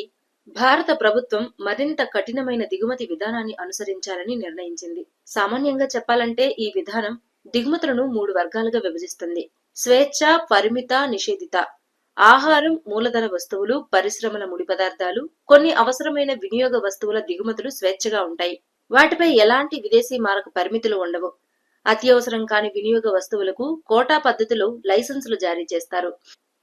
భారత ప్రభుత్వం మరింత కఠినమైన దిగుమతి విధానాన్ని అనుసరించాలని నిర్ణయించింది. సామాన్యంగా చెప్పాలంటే ఈ విధానం దిగుమతులను 3 వర్గాలుగా విభజిస్తుంది: స్వేచ్ఛ, పరిమిత, నిషేధిత. ఆహారం, మూలధన వస్తువులు, పరిశ్రమల ముడి పదార్థాలు, కొన్ని అవసరమైన వినియోగ వస్తువుల దిగుమతులు స్వేచ్ఛగా ఉంటాయి. వాటిపై ఎలాంటి విదేశీ మారక పరిమితులు ఉండవు. అత్యవసరం కాని వినియోగ వస్తువులకు కోటా పద్ధతిలో లైసెన్సులు జారీ చేస్తారు.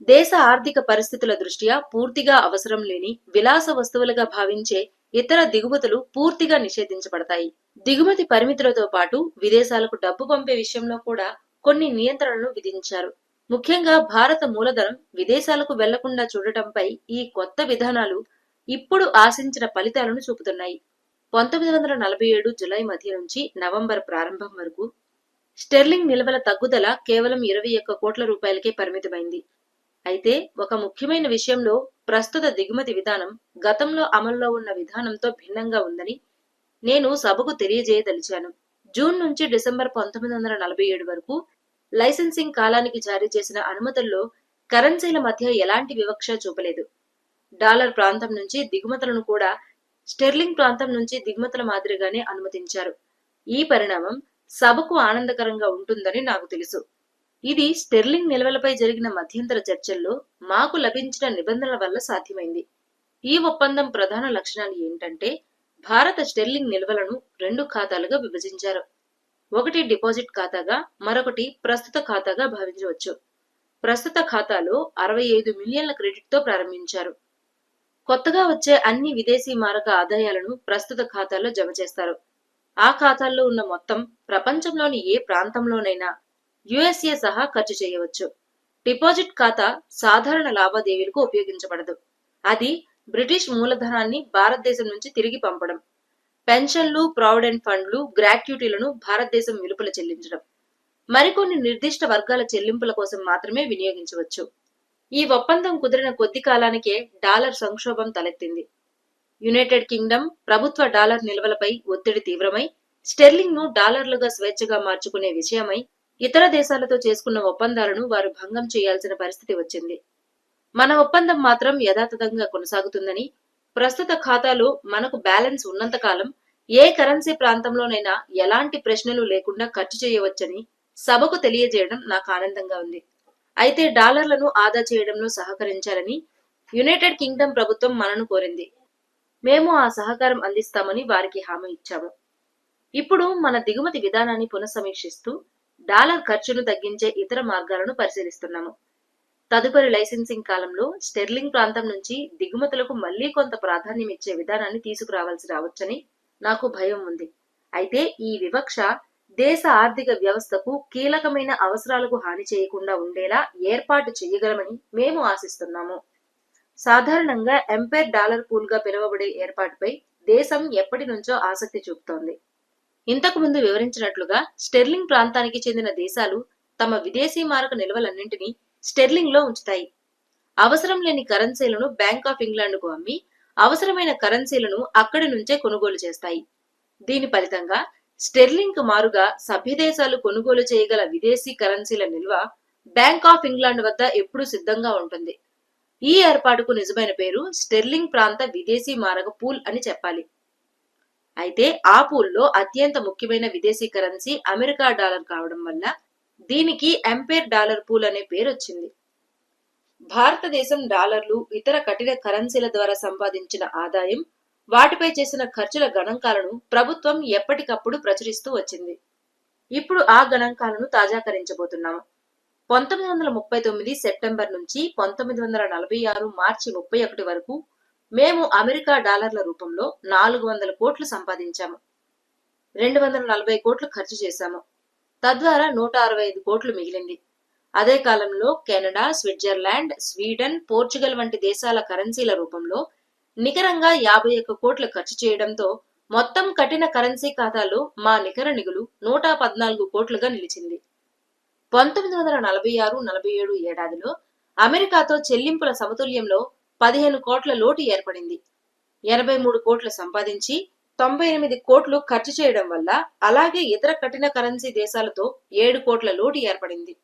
దేశ ఆర్థిక పరిస్థితుల దృష్ట్యా పూర్తిగా అవసరం లేని విలాస వస్తువులుగా భావించే ఇతర దిగుమతులు పూర్తిగా నిషేధించబడతాయి. దిగుమతి పరిమితులతో పాటు విదేశాలకు డబ్బు పంపే విషయంలో కూడా కొన్ని నియంత్రణలు విధించారు. ముఖ్యంగా భారత మూలధనం విదేశాలకు వెళ్లకుండా చూడటంపై ఈ కొత్త విధానాలు ఇప్పుడు ఆశించిన ఫలితాలను చూపుతున్నాయి. 1947 జులై మధ్య నుంచి నవంబర్ ప్రారంభం వరకు స్టెర్లింగ్ నిల్వల తగ్గుదల కేవలం 21 కోట్ల రూపాయలకే పరిమితమైంది. అయితే ఒక ముఖ్యమైన విషయంలో ప్రస్తుత దిగుమతి విధానం గతంలో అమల్లో ఉన్న విధానంతో భిన్నంగా ఉందని నేను సభకు తెలియజేయదలిచాను. జూన్ నుంచి డిసెంబర్ 1947 వరకు లైసెన్సింగ్ కాలానికి జారీ చేసిన అనుమతుల్లో కరెన్సీల మధ్య ఎలాంటి వివక్ష చూపలేదు. డాలర్ ప్రాంతం నుంచి దిగుమతులను కూడా స్టెర్లింగ్ ప్రాంతం నుంచి దిగుమతుల మాదిరిగానే అనుమతించారు. ఈ పరిణామం సభకు ఆనందకరంగా ఉంటుందని నాకు తెలుసు. ఇది స్టెర్లింగ్ నిల్వలపై జరిగిన మధ్యంతర చర్చల్లో మాకు లభించిన నిబంధనల వల్ల సాధ్యమైంది. ఈ ఒప్పందం ప్రధాన లక్షణాలు ఏంటంటే భారత స్టెర్లింగ్ నిల్వలను 2 ఖాతాలుగా విభజించారు. ఒకటి డిపాజిట్ ఖాతాగా, మరొకటి ప్రస్తుత ఖాతాగా భావించవచ్చు. ప్రస్తుత ఖాతాలో 65 మిలియన్ల క్రెడిట్తో ప్రారంభించారు. కొత్తగా వచ్చే అన్ని విదేశీ మారక ఆదాయాలను ప్రస్తుత ఖాతాలో జమ చేస్తారు. ఆ ఖాతాల్లో ఉన్న మొత్తం ప్రపంచంలోని ఏ ప్రాంతంలోనైనా యుఎస్ఏ సహా ఖర్చు చేయవచ్చు. డిపాజిట్ ఖాతా సాధారణ లావాదేవీలకు ఉపయోగించబడదు. అది బ్రిటిష్ మూలధనాన్ని భారతదేశం నుంచి తిరిగి పంపడం, పెన్షన్లు, ప్రావిడెంట్ ఫండ్లు, గ్రాట్యుటీలను భారతదేశం వెలుపల చెల్లించడం, మరికొన్ని నిర్దిష్ట వర్గాల చెల్లింపుల కోసం మాత్రమే వినియోగించవచ్చు. ఈ ఒప్పందం కుదిరిన కొద్ది కాలానికే డాలర్ సంక్షోభం తలెత్తింది. యునైటెడ్ కింగ్డమ్ ప్రభుత్వ డాలర్ నిల్వలపై ఒత్తిడి తీవ్రమై స్టెర్లింగ్ ను డాలర్లుగా స్వేచ్ఛగా మార్చుకునే విషయమై ఇతర దేశాలతో చేసుకున్న ఒప్పందాలను వారు భంగం చేయాల్సిన పరిస్థితి వచ్చింది. మన ఒప్పందం మాత్రం యథాతథంగా కొనసాగుతుందని, ప్రస్తుత ఖాతాలో మనకు బ్యాలెన్స్ ఉన్నంతకాలం ఏ కరెన్సీ ప్రాంతంలోనైనా ఎలాంటి ప్రశ్నలు లేకుండా ఖర్చు చేయవచ్చని సభకు తెలియజేయడం నాకు ఆనందంగా ఉంది. అయితే డాలర్లను ఆదా చేయడంలో సహకరించాలని యునైటెడ్ కింగ్డమ్ ప్రభుత్వం మనను కోరింది. మేము ఆ సహకారం అందిస్తామని వారికి హామీ ఇచ్చాము. ఇప్పుడు మన దిగుమతి విధానాన్ని పునఃసమీక్షిస్తూ డాలర్ ఖర్చును తగ్గించే ఇతర మార్గాలను పరిశీలిస్తున్నాము. తదుపరి లైసెన్సింగ్ కాలంలో స్టెర్లింగ్ ప్రాంతం నుంచి దిగుమతులకు మళ్లీ కొంత ప్రాధాన్యం ఇచ్చే విధానాన్ని తీసుకురావాల్సి రావచ్చని నాకు భయం ఉంది. అయితే ఈ వివక్ష దేశ ఆర్థిక వ్యవస్థకు కీలకమైన అవసరాలకు హాని చేయకుండా ఉండేలా ఏర్పాటు చేయగలమని మేము ఆశిస్తున్నాము. సాధారణంగా ఎంపైర్ డాలర్ పూల్ గా పిలువబడే ఏర్పాటుపై దేశం ఎప్పటి నుంచో ఆసక్తి చూపుతోంది. ఇంతకు ముందు వివరించినట్లుగా స్టెర్లింగ్ ప్రాంతానికి చెందిన దేశాలు తమ విదేశీ మారక నిల్వలన్నింటినీ స్టెర్లింగ్ లో ఉంచుతాయి. అవసరం లేని కరెన్సీలను బ్యాంక్ ఆఫ్ ఇంగ్లాండ్ కు అమ్మి అవసరమైన కరెన్సీలను అక్కడి నుంచే కొనుగోలు చేస్తాయి. దీని ఫలితంగా స్టెర్లింగ్ కు మారుగా సభ్యదేశాలు కొనుగోలు చేయగల విదేశీ కరెన్సీల నిల్వ బ్యాంక్ ఆఫ్ ఇంగ్లాండ్ వద్ద ఎప్పుడూ సిద్ధంగా ఉంటుంది. ఈ ఏర్పాటుకు నిజమైన పేరు స్టెర్లింగ్ ప్రాంత విదేశీ మారక పూల్ అని చెప్పాలి. అయితే ఆ పూల్లో అత్యంత ముఖ్యమైన విదేశీ కరెన్సీ అమెరికా డాలర్ కావడం వల్ల దీనికి ఎంపైర్ డాలర్ పూల్ అనే పేరు వచ్చింది. భారతదేశం డాలర్లు, ఇతర కఠిన కరెన్సీల ద్వారా సంపాదించిన ఆదాయం, వాటిపై చేసిన ఖర్చుల గణాంకాలను ప్రభుత్వం ఎప్పటికప్పుడు ప్రచురిస్తూ వచ్చింది. ఇప్పుడు ఆ గణాంకాలను తాజాకరించబోతున్నాము. 1939 సెప్టెంబర్ నుంచి 1946 మార్చి 31 వరకు మేము అమెరికా డాలర్ల రూపంలో 400 కోట్లు సంపాదించాము. 240 కోట్లు ఖర్చు చేశాము. తద్వారా 165 కోట్లు మిగిలింది. అదే కాలంలో కెనడా, స్విట్జర్లాండ్, స్వీడన్, పోర్చుగల్ వంటి దేశాల కరెన్సీల రూపంలో నికరంగా 51 కోట్లు ఖర్చు చేయడంతో మొత్తం కఠిన కరెన్సీ ఖాతాలో మా నికర నిగులు 114 కోట్లుగా నిలిచింది. 1946-47 ఏడాదిలో అమెరికాతో చెల్లింపుల సమతుల్యంలో 15 కోట్ల లోటు ఏర్పడింది. 83 కోట్లు సంపాదించి 98 కోట్లు ఖర్చు చేయడం వల్ల, అలాగే ఇతర కఠిన కరెన్సీ దేశాలతో 7 కోట్ల లోటు ఏర్పడింది.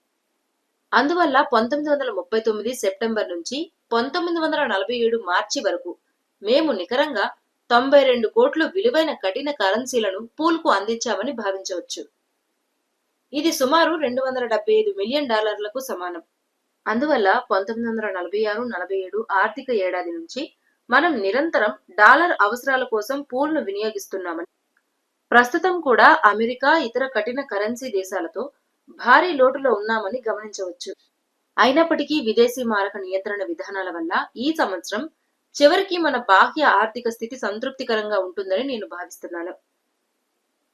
అందువల్ల 1939 సెప్టెంబర్ నుంచి 1947 మార్చి వరకు మేము నికరంగా 92 కోట్లు విలువైన కఠిన కరెన్సీలను పూల్కు అందించామని భావించవచ్చు. ఇది సుమారు 275 మిలియన్ డాలర్లకు సమానం. అందువల్ల 1946-47 ఆర్థిక ఏడాది నుంచి మనం నిరంతరం డాలర్ అవసరాల కోసం పూల్ను వినియోగిస్తున్నామని, ప్రస్తుతం కూడా అమెరికా, ఇతర కఠిన కరెన్సీ దేశాలతో భారీ లోటులో ఉన్నామని గమనించవచ్చు. అయినప్పటికీ విదేశీ మారక నియంత్రణ విధానాల వల్ల ఈ సంవత్సరం చివరికి మన బాహ్య ఆర్థిక స్థితి సంతృప్తికరంగా ఉంటుందని నేను భావిస్తున్నాను.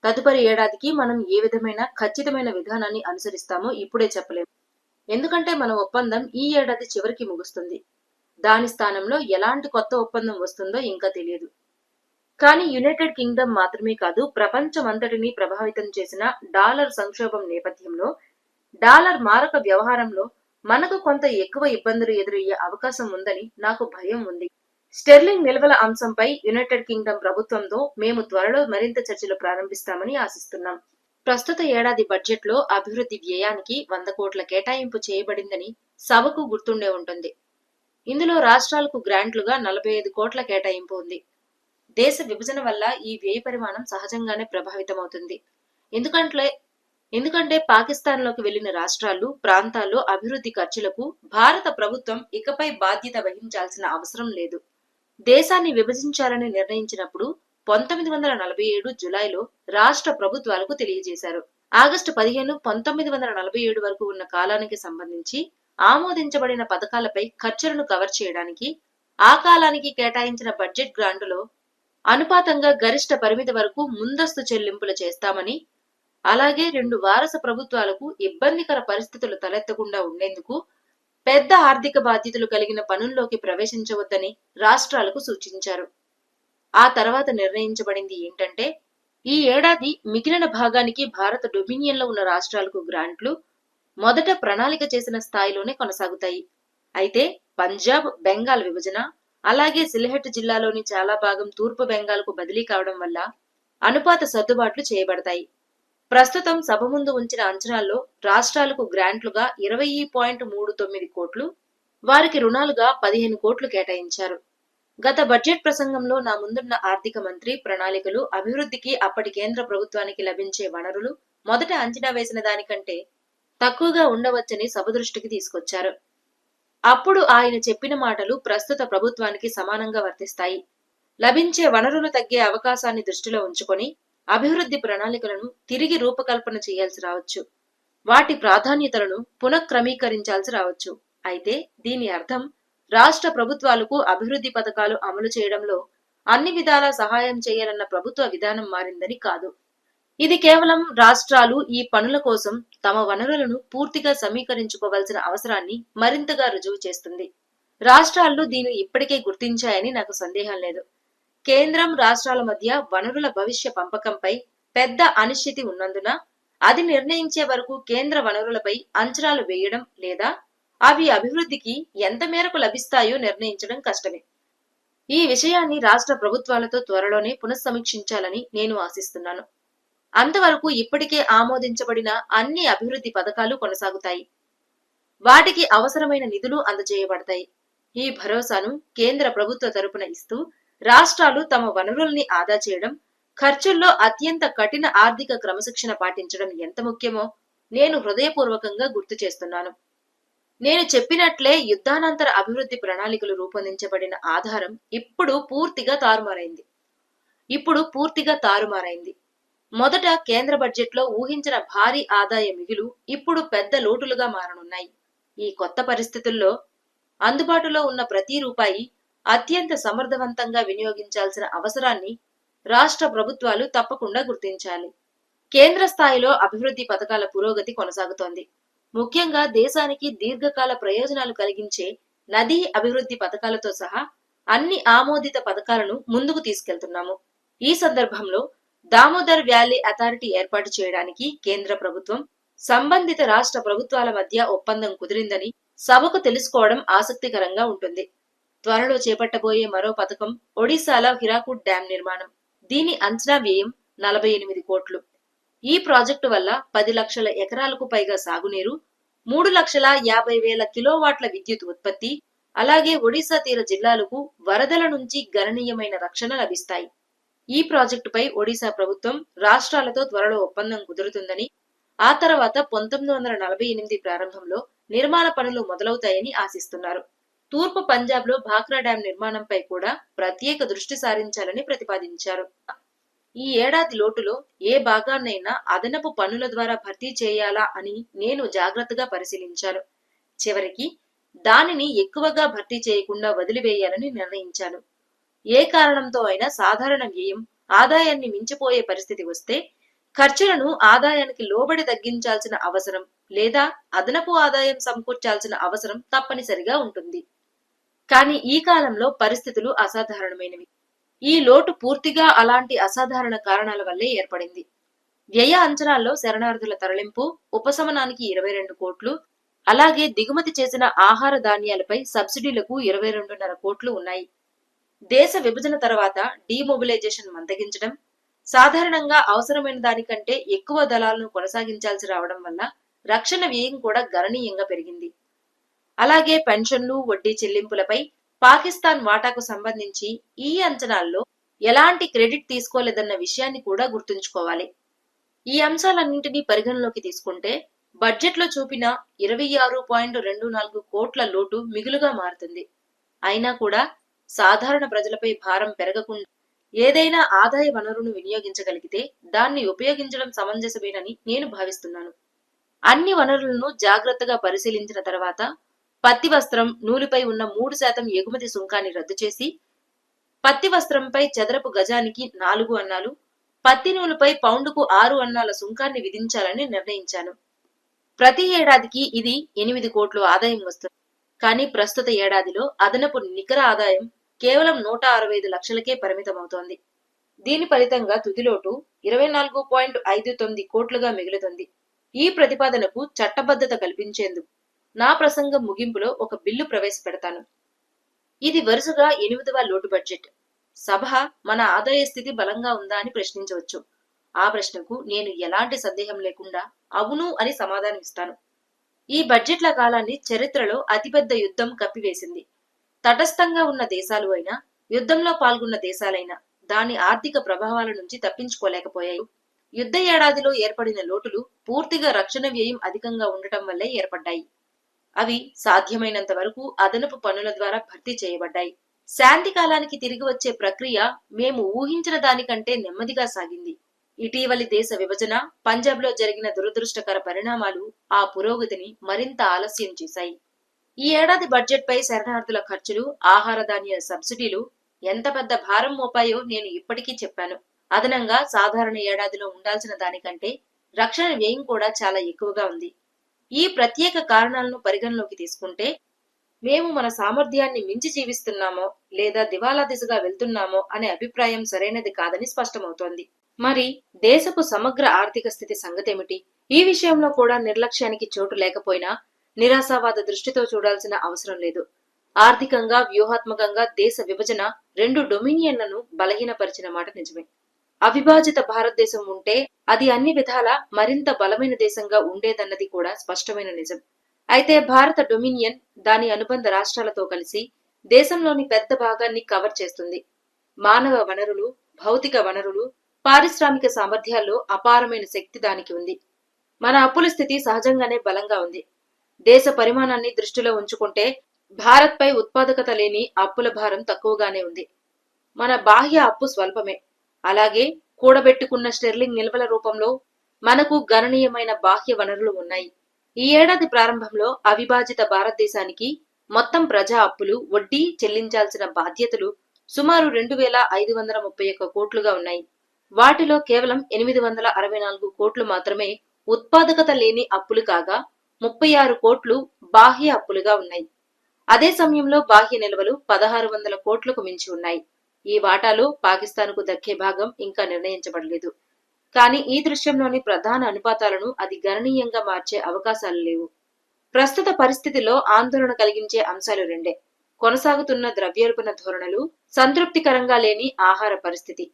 తదుపరి ఏడాదికి మనం ఏ విధమైన ఖచ్చితమైన విధానాన్ని అనుసరిస్తామో ఇప్పుడే చెప్పలేము. ఎందుకంటే మన ఒప్పందం ఈ ఏడాది చివరికి ముగుస్తుంది. దాని స్థానంలో ఎలాంటి కొత్త ఒప్పందం వస్తుందో ఇంకా తెలియదు. కానీ యునైటెడ్ కింగ్డమ్ మాత్రమే కాదు, ప్రపంచమంతటినీ ప్రభావితం చేసిన డాలర్ సంక్షోభం నేపథ్యంలో డాలర్ మారక వ్యవహారంలో మనకు కొంత ఎక్కువ ఇబ్బందులు ఎదురయ్యే అవకాశం ఉందని నాకు భయం ఉంది. స్టెర్లింగ్ నిల్వల అంశంపై యునైటెడ్ కింగ్డమ్ ప్రభుత్వంతో మేము త్వరలో మరింత చర్చలు ప్రారంభిస్తామని ఆశిస్తున్నాం. ప్రస్తుత ఏడాది బడ్జెట్ లో అభివృద్ధి వ్యయానికి 100 కోట్ల కేటాయింపు చేయబడిందని సభకు గుర్తుండే ఉంటుంది. ఇందులో రాష్ట్రాలకు గ్రాంట్లుగా 45 కోట్ల కేటాయింపు ఉంది. దేశ విభజన వల్ల ఈ వ్యయ పరిమాణం సహజంగానే ప్రభావితమవుతుంది. ఎందుకంటే పాకిస్తాన్లోకి వెళ్లిన రాష్ట్రాలు, ప్రాంతాల్లో అభివృద్ధి ఖర్చులకు భారత ప్రభుత్వం ఇకపై బాధ్యత వహించాల్సిన అవసరం లేదు. దేశాన్ని విభజించాలని నిర్ణయించినప్పుడు 1947 జులైలో రాష్ట్ర ప్రభుత్వాలకు తెలియజేశారు. ఆగస్టు 15, 1947 వరకు ఉన్న కాలానికి సంబంధించి ఆమోదించబడిన పథకాలపై ఖర్చులను కవర్ చేయడానికి ఆ కాలానికి కేటాయించిన బడ్జెట్ గ్రాంటులో అనుపాతంగా గరిష్ట పరిమితి వరకు ముందస్తు చెల్లింపులు చేస్తామని, అలాగే 2 వారస ప్రభుత్వాలకు ఇబ్బందికర పరిస్థితులు తలెత్తకుండా ఉండేందుకు పెద్ద ఆర్థిక బాధ్యతలు కలిగిన పనుల్లోకి ప్రవేశించవద్దని రాష్ట్రాలకు సూచించారు. ఆ తర్వాత నిర్ణయించబడింది ఏంటంటే, ఈ ఏడాది మిగిలిన భాగానికి భారత డొమినియన్లో ఉన్న రాష్ట్రాలకు గ్రాంట్లు మొదట ప్రణాళిక చేసిన స్థాయిలోనే కొనసాగుతాయి. అయితే పంజాబ్, బెంగాల్ విభజన, అలాగే సిల్హెట్ జిల్లాలోని చాలా భాగం తూర్పు బెంగాల్కు బదిలీ కావడం వల్ల అనుపాత సర్దుబాట్లు చేయబడతాయి. ప్రస్తుతం సభ ముందు ఉంచిన అంచనాల్లో రాష్ట్రాలకు గ్రాంట్లుగా 20.39 కోట్లు, వారికి రుణాలుగా 15 కోట్లు కేటాయించారు. గత బడ్జెట్ ప్రసంగంలో నా ముందున్న ఆర్థిక మంత్రి ప్రణాళికలు అభివృద్ధికి అప్పటి కేంద్ర ప్రభుత్వానికి లభించే వనరులు మొదట అంచనా వేసిన దానికంటే తక్కువగా ఉండవచ్చని సభ దృష్టికి తీసుకొచ్చారు. అప్పుడు ఆయన చెప్పిన మాటలు ప్రస్తుత ప్రభుత్వానికి సమానంగా వర్తిస్తాయి. లభించే వనరులు తగ్గే అవకాశాన్ని దృష్టిలో ఉంచుకొని అభివృద్ధి ప్రణాళికలను తిరిగి రూపకల్పన చేయాల్సి రావచ్చు. వాటి ప్రాధాన్యతలను పునఃక్రమీకరించాల్సి రావచ్చు. అయితే దీని అర్థం రాష్ట్ర ప్రభుత్వాలకు అభివృద్ధి పథకాలు అమలు చేయడంలో అన్ని విధాలా సహాయం చేయాలన్న ప్రభుత్వ విధానం మారిందని కాదు. ఇది కేవలం రాష్ట్రాలు ఈ పనుల కోసం తమ వనరులను పూర్తిగా సమీకరించుకోవాల్సిన అవసరాన్ని మరింతగా రుజువు చేస్తుంది. రాష్ట్రాలు దీన్ని ఇప్పటికే గుర్తించాయని నాకు సందేహం లేదు. కేంద్రం, రాష్ట్రాల మధ్య వనరుల భవిష్య పంపకంపై పెద్ద అనిశ్చితి ఉన్నందున అది నిర్ణయించే వరకు కేంద్ర వనరులపై అంచనాలు వేయడం లేదా అవి అభివృద్ధికి ఎంత మేరకు లభిస్తాయో నిర్ణయించడం కష్టమే. ఈ విషయాన్ని రాష్ట్ర ప్రభుత్వాలతో త్వరలోనే పునఃసమీక్షించాలని నేను ఆశిస్తున్నాను. అంతవరకు ఇప్పటికే ఆమోదించబడిన అన్ని అభివృద్ధి పథకాలు కొనసాగుతాయి. వాటికి అవసరమైన నిధులు అందజేయబడతాయి. ఈ భరోసాను కేంద్ర ప్రభుత్వ తరపున ఇస్తూ రాష్ట్రాలు తమ వనరుల్ని ఆదా చేయడం, ఖర్చుల్లో అత్యంత కఠిన ఆర్థిక క్రమశిక్షణ పాటించడం ఎంత ముఖ్యమో నేను హృదయపూర్వకంగా గుర్తు చేస్తున్నాను. నేను చెప్పినట్లే యుద్ధానంతర అభివృద్ధి ప్రణాళికలు రూపొందించబడిన ఆధారం ఇప్పుడు పూర్తిగా తారుమారైంది. మొదట కేంద్ర బడ్జెట్లో ఊహించిన భారీ ఆదాయ మిగులు ఇప్పుడు పెద్ద లోటులుగా మారనున్నాయి. ఈ కొత్త పరిస్థితుల్లో అందుబాటులో ఉన్న ప్రతి రూపాయి అత్యంత సమర్థవంతంగా వినియోగించాల్సిన అవసరాన్ని రాష్ట్ర ప్రభుత్వాలు తప్పకుండా గుర్తించాలి. కేంద్ర స్థాయిలో అభివృద్ధి పథకాల పురోగతి కొనసాగుతోంది. ముఖ్యంగా దేశానికి దీర్ఘకాల ప్రయోజనాలు కలిగించే నదీ అభివృద్ధి పథకాలతో సహా అన్ని ఆమోదిత పథకాలను ముందుకు తీసుకెళ్తున్నాము. ఈ సందర్భంలో దామోదర్ వ్యాలీ అథారిటీ ఏర్పాటు చేయడానికి కేంద్ర ప్రభుత్వం, సంబంధిత రాష్ట్ర ప్రభుత్వాల మధ్య ఒప్పందం కుదిరిందని సభకు తెలుసుకోవడం ఆసక్తికరంగా ఉంటుంది. త్వరలో చేపట్టబోయే మరో పథకం ఒడిశాలో హీరాకుడ్ డ్యాం నిర్మాణం. దీని అంచనా వ్యయం 48 కోట్లు. ఈ ప్రాజెక్టు వల్ల 10 లక్షల ఎకరాలకు పైగా సాగునీరు, 3,50,000 కిలోవాట్ల విద్యుత్ ఉత్పత్తి, అలాగే ఒడిశా తీర జిల్లాలకు వరదల నుంచి గణనీయమైన రక్షణ లభిస్తాయి. ఈ ప్రాజెక్టుపై ఒడిశా ప్రభుత్వం, రాష్ట్రాలతో త్వరలో ఒప్పందం కుదురుతుందని, ఆ తర్వాత 1948 ప్రారంభంలో నిర్మాణ పనులు మొదలవుతాయని ఆశిస్తున్నారు. తూర్పు పంజాబ్లో భాఖ్రా డ్యాం నిర్మాణంపై కూడా ప్రత్యేక దృష్టి సారించాలని ప్రతిపాదించారు. ఈ ఏడాది లోటులో ఏ భాగాన్నైనా అదనపు పన్నుల ద్వారా భర్తీ చేయాలా అని నేను జాగ్రత్తగా పరిశీలించాను. చివరికి దానిని ఎక్కువగా భర్తీ చేయకుండా వదిలివేయాలని నిర్ణయించాను. ఏ కారణంతో అయినా సాధారణ వ్యయం ఆదాయాన్ని మించిపోయే పరిస్థితి వస్తే ఖర్చులను ఆదాయానికి లోబడి తగ్గించాల్సిన అవసరం లేదా అదనపు ఆదాయం సమకూర్చాల్సిన అవసరం తప్పనిసరిగా ఉంటుంది. కానీ ఈ కాలంలో పరిస్థితులు అసాధారణమైనవి. ఈ లోటు పూర్తిగా అలాంటి అసాధారణ కారణాల వల్లే ఏర్పడింది. వ్యయ అంచనాల్లో శరణార్థుల తరలింపు, ఉపశమనానికి 22 కోట్లు, అలాగే దిగుమతి చేసిన ఆహార ధాన్యాలపై సబ్సిడీలకు 22.5 కోట్లు ఉన్నాయి. దేశ విభజన తర్వాత డీమొబిలైజేషన్ మందగించడం, సాధారణంగా అవసరమైన దానికంటే ఎక్కువ దళాలను కొనసాగించాల్సి రావడం వల్ల రక్షణ వ్యయం కూడా గణనీయంగా పెరిగింది. అలాగే పెన్షన్లు, వడ్డీ చెల్లింపులపై పాకిస్తాన్ వాటాకు సంబంధించి ఈ అంచనాల్లో ఎలాంటి క్రెడిట్ తీసుకోలేదన్న విషయాన్ని కూడా గుర్తుంచుకోవాలి. ఈ అంశాలన్నింటినీ పరిగణలోకి తీసుకుంటే బడ్జెట్లో చూపిన 26.24 కోట్ల లోటు మిగులుగా మారుతుంది. అయినా కూడా సాధారణ ప్రజలపై భారం పెరగకుండా ఏదైనా ఆదాయ వనరును వినియోగించగలిగితే దాన్ని ఉపయోగించడం సమంజసమేనని నేను భావిస్తున్నాను. అన్ని వనరులను జాగ్రత్తగా పరిశీలించిన తర్వాత పత్తి వస్త్రం, నూలుపై ఉన్న 3% ఎగుమతి సుంకాన్ని రద్దు చేసి పత్తి వస్త్రంపై చదరపు గజానికి 4 అన్నాలు, పత్తి నూలుపై పౌండుకు 6 అన్నాల సుంకాన్ని విధించాలని నిర్ణయించాను. ప్రతి ఏడాదికి ఇది 8 కోట్లు ఆదాయం వస్తుంది. కానీ ప్రస్తుత ఏడాదిలో అదనపు నికర ఆదాయం కేవలం 165 లక్షలకే పరిమితమవుతోంది. దీని ఫలితంగా తుదిలోటు 24.59 కోట్లుగా మిగులుతుంది. ఈ ప్రతిపాదనకు చట్టబద్ధత కల్పించేందుకు నా ప్రసంగం ముగింపులో ఒక బిల్లు ప్రవేశపెడతాను. ఇది వరుసగా 8వ లోటు బడ్జెట్. సభ మన ఆదాయ స్థితి బలంగా ఉందా అని ప్రశ్నించవచ్చు. ఆ ప్రశ్నకు నేను ఎలాంటి సందేహం లేకుండా అవును అని సమాధానమిస్తాను. ఈ బడ్జెట్ల కాలాన్ని చరిత్రలో అతిపెద్ద యుద్ధం కప్పివేసింది. తటస్థంగా ఉన్న దేశాలు అయినా, యుద్ధంలో పాల్గొన్న దేశాలైనా దాని ఆర్థిక ప్రభావాల నుంచి తప్పించుకోలేకపోయాయి. యుద్ధ ఏడాదిలో ఏర్పడిన లోటులు పూర్తిగా రక్షణ వ్యయం అధికంగా ఉండటం వల్లే ఏర్పడ్డాయి. అవి సాధ్యమైనంత వరకు అదనపు పన్నుల ద్వారా భర్తీ చేయబడ్డాయి. శాంతి కాలానికి తిరిగి వచ్చే ప్రక్రియ మేము ఊహించిన దానికంటే నెమ్మదిగా సాగింది. ఇటీవలి దేశ విభజన, పంజాబ్లో జరిగిన దురదృష్టకర పరిణామాలు ఆ పురోగతిని మరింత ఆలస్యం చేశాయి. ఈ ఏడాది బడ్జెట్పై శరణార్థుల ఖర్చులు, ఆహార ధాన్యాల సబ్సిడీలు ఎంత పెద్ద భారం మోపాయో నేను ఇప్పటికీ చెప్పాను. అదనంగా సాధారణ ఏడాదిలో ఉండాల్సిన దానికంటే రక్షణ వ్యయం కూడా చాలా ఎక్కువగా ఉంది. ఈ ప్రత్యేక కారణాలను పరిగణలోకి తీసుకుంటే మేము మన సామర్థ్యాన్ని మించి జీవిస్తున్నామో లేదా దివాలా దిశగా వెళ్తున్నామో అనే అభిప్రాయం సరైనది కాదని స్పష్టమవుతోంది. మరి దేశపు సమగ్ర ఆర్థిక స్థితి సంగతేమిటి? ఈ విషయంలో కూడా నిర్లక్ష్యానికి చోటు లేకపోయినా నిరాశావాద దృష్టితో చూడాల్సిన అవసరం లేదు. ఆర్థికంగా, వ్యూహాత్మకంగా దేశ విభజన 2 డొమినియన్లను బలహీనపరిచిన మాట నిజమే. అవిభాజిత భారతదేశం ఉంటే అది అన్ని విధాలా మరింత బలమైన దేశంగా ఉండేదన్నది కూడా స్పష్టమైన నిజం. అయితే భారత డొమినియన్ దాని అనుబంధ రాష్ట్రాలతో కలిసి దేశంలోని పెద్ద భాగాన్ని కవర్ చేస్తుంది. మానవ వనరులు, భౌతిక వనరులు, పారిశ్రామిక సామర్థ్యాల్లో అపారమైన శక్తి దానికి ఉంది. మన అప్పుల స్థితి సహజంగానే బలంగా ఉంది. దేశ పరిమాణాన్ని దృష్టిలో ఉంచుకుంటే భారత్పై ఉత్పాదకత లేని అప్పుల భారం తక్కువగానే ఉంది. మన బాహ్య అప్పు స్వల్పమే. అలాగే కూడబెట్టుకున్న స్టెర్లింగ్ నిల్వల రూపంలో మనకు గణనీయమైన బాహ్య వనరులు ఉన్నాయి. ఈ ఏడాది ప్రారంభంలో అవిభాజిత భారతదేశానికి మొత్తం ప్రజా అప్పులు, వడ్డీ చెల్లించాల్సిన బాధ్యతలు సుమారు 2,531 కోట్లుగా ఉన్నాయి. వాటిలో కేవలం 864 కోట్లు మాత్రమే ఉత్పాదకత లేని అప్పులు కాగా 36 కోట్లు బాహ్య అప్పులుగా ఉన్నాయి. అదే సమయంలో బాహ్య నిల్వలు 1600 కోట్లకు మించి ఉన్నాయి. ఈ వాటాలో పాకిస్తాన్కు దక్కే భాగం ఇంకా నిర్ణయించబడలేదు. కానీ ఈ దృశ్యంలోని ప్రధాన అనుపాతాలను అది గణనీయంగా మార్చే అవకాశాలు లేవు. ప్రస్తుత పరిస్థితిలో ఆందోళన కలిగించే అంశాలు రెండే: కొనసాగుతున్న ద్రవ్యోల్బణ ధోరణులు, సంతృప్తికరంగా లేని ఆహార పరిస్థితి.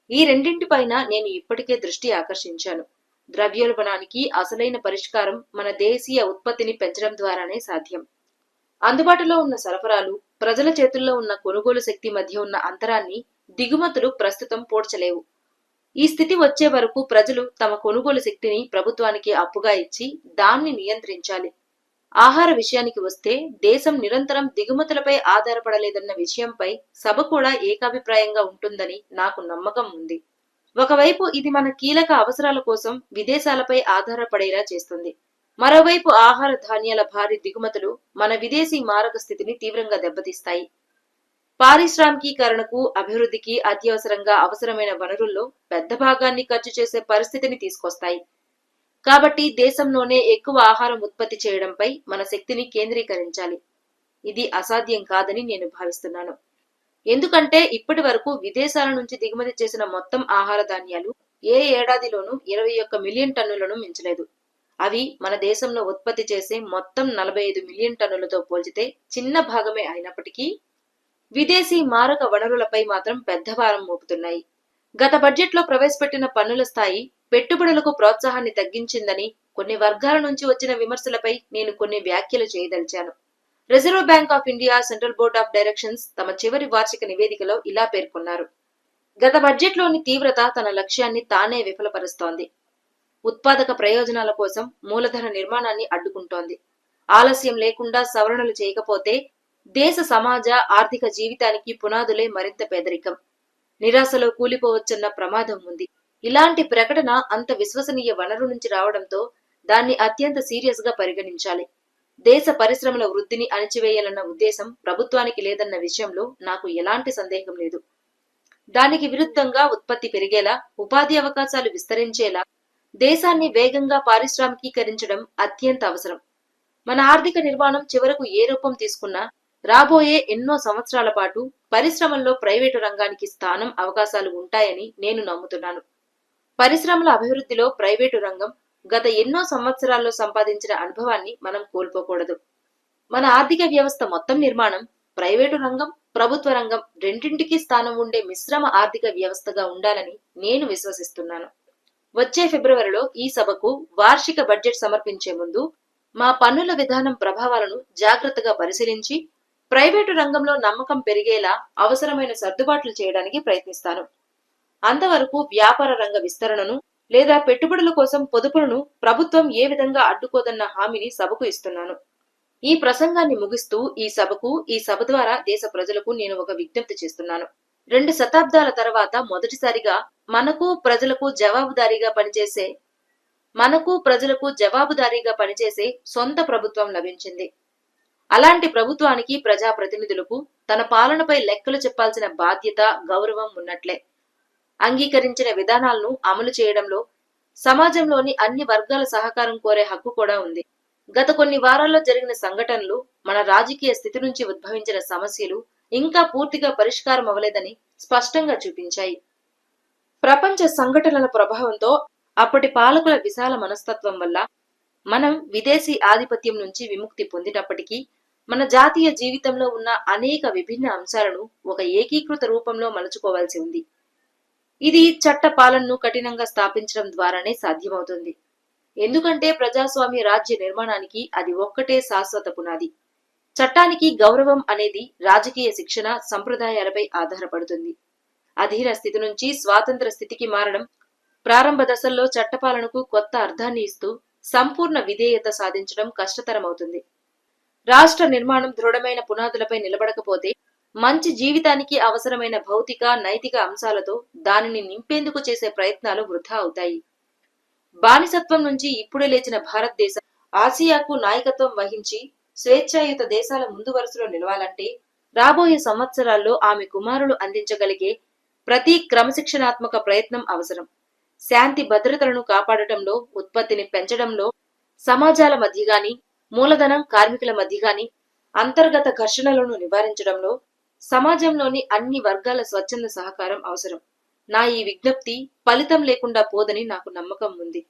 ఈ రెండింటిపైన నేను ఇప్పటికే దృష్టి ఆకర్షించాను. ద్రవ్యోల్బణానికి అసలైన పరిష్కారం మన దేశీయ ఉత్పత్తిని పెంచడం ద్వారానే సాధ్యం. అందుబాటులో ఉన్న సరఫరాలు, ప్రజల చేతుల్లో ఉన్న కొనుగోలు శక్తి మధ్య ఉన్న అంతరాన్ని దిగుమతులు ప్రస్తుతం పోడ్చలేవు. ఈ స్థితి వచ్చే వరకు ప్రజలు తమ కొనుగోలు శక్తిని ప్రభుత్వానికి అప్పుగా ఇచ్చి దాన్ని నియంత్రించాలి. ఆహార విషయానికి వస్తే దేశం నిరంతరం దిగుమతులపై ఆధారపడలేదన్న విషయంపై సభ కూడా ఏకాభిప్రాయంగా ఉంటుందని నాకు నమ్మకం ఉంది. ఒకవైపు ఇది మన కీలక అవసరాల కోసం విదేశాలపై ఆధారపడేలా చేస్తుంది. మరోవైపు ఆహార ధాన్యాల భారీ దిగుమతులు మన విదేశీ మారక స్థితిని తీవ్రంగా దెబ్బతీస్తాయి. పారిశ్రామికీకరణకు, అభివృద్ధికి అత్యవసరంగా అవసరమైన వనరుల్లో పెద్ద భాగాన్ని ఖర్చు చేసే పరిస్థితిని తీసుకొస్తాయి. కాబట్టి దేశంలోనే ఎక్కువ ఆహారం ఉత్పత్తి చేయడంపై మన శక్తిని కేంద్రీకరించాలి. ఇది అసాధ్యం కాదని నేను భావిస్తున్నాను. ఎందుకంటే ఇప్పటి వరకు విదేశాల నుంచి దిగుమతి చేసిన మొత్తం ఆహార ధాన్యాలు ఏ ఏడాదిలోనూ 21 మిలియన్ టన్నులను మించలేదు. అవి మన దేశంలో ఉత్పత్తి చేసే మొత్తం 45 మిలియన్ టన్నులతో పోల్చితే చిన్న భాగమే అయినప్పటికీ విదేశీ మారక వనరులపై మాత్రం పెద్ద భారం మోపుతున్నాయి. గత బడ్జెట్లో ప్రవేశపెట్టిన పన్నుల స్థాయి పెట్టుబడులకు ప్రోత్సాహాన్ని తగ్గించిందని కొన్ని వర్గాల నుంచి వచ్చిన విమర్శలపై నేను కొన్ని వ్యాఖ్యలు చేయదలిచాను. Reserve Bank of India, central board of directions తమ చివరి వార్షిక నివేదికలో ఇలా పేర్కొన్నారు: గత బడ్జెట్లోని తీవ్రత తన లక్ష్యాన్ని తానే విఫలపరుస్తోంది. ఉత్పాదక ప్రయోజనాల కోసం మూలధన నిర్మాణాన్ని అడ్డుకుంటోంది. ఆలస్యం లేకుండా సవరణలు చేయకపోతే దేశ సమాజ ఆర్థిక జీవితానికి పునాదులే మరింత పేదరికం, నిరాశలో కూలిపోవచ్చన్న ప్రమాదం ఉంది. ఇలాంటి ప్రకటన అంత విశ్వసనీయ వనరు నుంచి రావడంతో దాన్ని అత్యంత సీరియస్ గా పరిగణించాలి. దేశ పరిశ్రమల వృద్ధిని అణచివేయాలన్న ఉద్దేశం ప్రభుత్వానికి లేదన్న విషయంలో నాకు ఎలాంటి సందేహం లేదు. దానికి విరుద్ధంగా ఉత్పత్తి పెరిగేలా, ఉపాధి అవకాశాలు విస్తరించేలా దేశాన్ని వేగంగా పారిశ్రామికీకరించడం అత్యంత అవసరం. మన ఆర్థిక నిర్మాణం చివరకు ఏ రూపం తీసుకున్నా రాబోయే ఎన్నో సంవత్సరాల పాటు పరిశ్రమల్లో ప్రైవేటు రంగానికి స్థానం, అవకాశాలు ఉంటాయని నేను నమ్ముతున్నాను. పరిశ్రమల అభివృద్ధిలో ప్రైవేటు రంగం గత ఎన్నో సంవత్సరాల్లో సంపాదించిన అనుభవాన్ని మనం కోల్పోకూడదు. మన ఆర్థిక వ్యవస్థ మొత్తం నిర్మాణం ప్రైవేటు రంగం, ప్రభుత్వ రంగం రెండింటికి స్థానం ఉండే మిశ్రమ ఆర్థిక వ్యవస్థగా ఉండాలని నేను విశ్వసిస్తున్నాను. వచ్చే ఫిబ్రవరిలో ఈ సభకు వార్షిక బడ్జెట్ సమర్పించే ముందు మా పన్నుల విధానం ప్రభావాలను జాగ్రత్తగా పరిశీలించి ప్రైవేటు రంగంలో నమ్మకం పెరిగేలా అవసరమైన సర్దుబాట్లు చేయడానికి ప్రయత్నిస్తాను. అంతవరకు వ్యాపార రంగ విస్తరణను లేదా పెట్టుబడుల కోసం పొదుపులను ప్రభుత్వం ఏ విధంగా అడ్డుకోదన్న హామీని సభకు ఇస్తున్నాను. ఈ ప్రసంగాన్ని ముగిస్తూ ఈ సభ ద్వారా దేశ ప్రజలకు నేను ఒక విజ్ఞప్తి చేస్తున్నాను. 2 శతాబ్దాల తర్వాత మొదటిసారిగా మనకు ప్రజలకు జవాబుదారీగా పనిచేసే సొంత ప్రభుత్వం లభించింది. అలాంటి ప్రభుత్వానికి ప్రజాప్రతినిధులకు తన పాలనపై లెక్కలు చెప్పాల్సిన బాధ్యత, గౌరవం ఉన్నట్లే. అంగీకరించిన విధానాలను అమలు చేయడంలో సమాజంలోని అన్ని వర్గాల సహకారం కోరే హక్కు కూడా ఉంది. గత కొన్ని వారాల్లో జరిగిన సంఘటనలు మన రాజకీయ స్థితి నుంచి ఉద్భవించిన సమస్యలు ఇంకా పూర్తిగా పరిష్కారం అవ్వలేదని స్పష్టంగా చూపించాయి. ప్రపంచ సంఘటనల ప్రభావంతో, అప్పటి పాలకుల విశాల మనస్తత్వం వల్ల మనం విదేశీ ఆధిపత్యం నుంచి విముక్తి పొందినప్పటికీ మన జాతీయ జీవితంలో ఉన్న అనేక విభిన్న అంశాలను ఒక ఏకీకృత రూపంలో మలుచుకోవాల్సి ఉంది. ఇది చట్ట పాలనను కఠినంగా స్థాపించడం ద్వారానే సాధ్యమవుతుంది. ఎందుకంటే ప్రజాస్వామ్య రాజ్య నిర్మాణానికి అది ఒక్కటే శాశ్వత పునాది. చట్టానికి గౌరవం అనేది రాజకీయ శిక్షణ, సంప్రదాయాలపై ఆధారపడుతుంది. అధీన స్థితి నుంచి స్వాతంత్ర స్థితికి మారడం ప్రారంభ దశల్లో చట్టపాలనకు కొత్త అర్థాన్ని ఇస్తూ సంపూర్ణ విధేయత సాధించడం కష్టతరమవుతుంది. రాష్ట్ర నిర్మాణం దృఢమైన పునాదులపై నిలబడకపోతే మంచి జీవితానికి అవసరమైన భౌతిక, నైతిక అంశాలతో దానిని నింపేందుకు చేసే ప్రయత్నాలు వృధా అవుతాయి. బానిసత్వం నుంచి ఇప్పుడే లేచిన భారతదేశం ఆసియాకు నాయకత్వం వహించి స్వేచ్ఛాయుత దేశాల ముందు వరుసలో నిలవాలంటే రాబోయే సంవత్సరాల్లో ఆమె కుమారులు అందించగలిగే ప్రతి క్రమశిక్షణాత్మక ప్రయత్నం అవసరం. శాంతి భద్రతలను కాపాడటంలో, ఉత్పత్తిని పెంచడంలో, సమాజాల మధ్య గాని, మూలధనం కార్మికుల మధ్య గాని అంతర్గత ఘర్షణలను నివారించడంలో సమాజంలోని అన్ని వర్గాల స్వచ్ఛంద సహకారం అవసరం. నా ఈ విజ్ఞప్తి ఫలితం లేకుండా పోదని నాకు నమ్మకం ఉంది.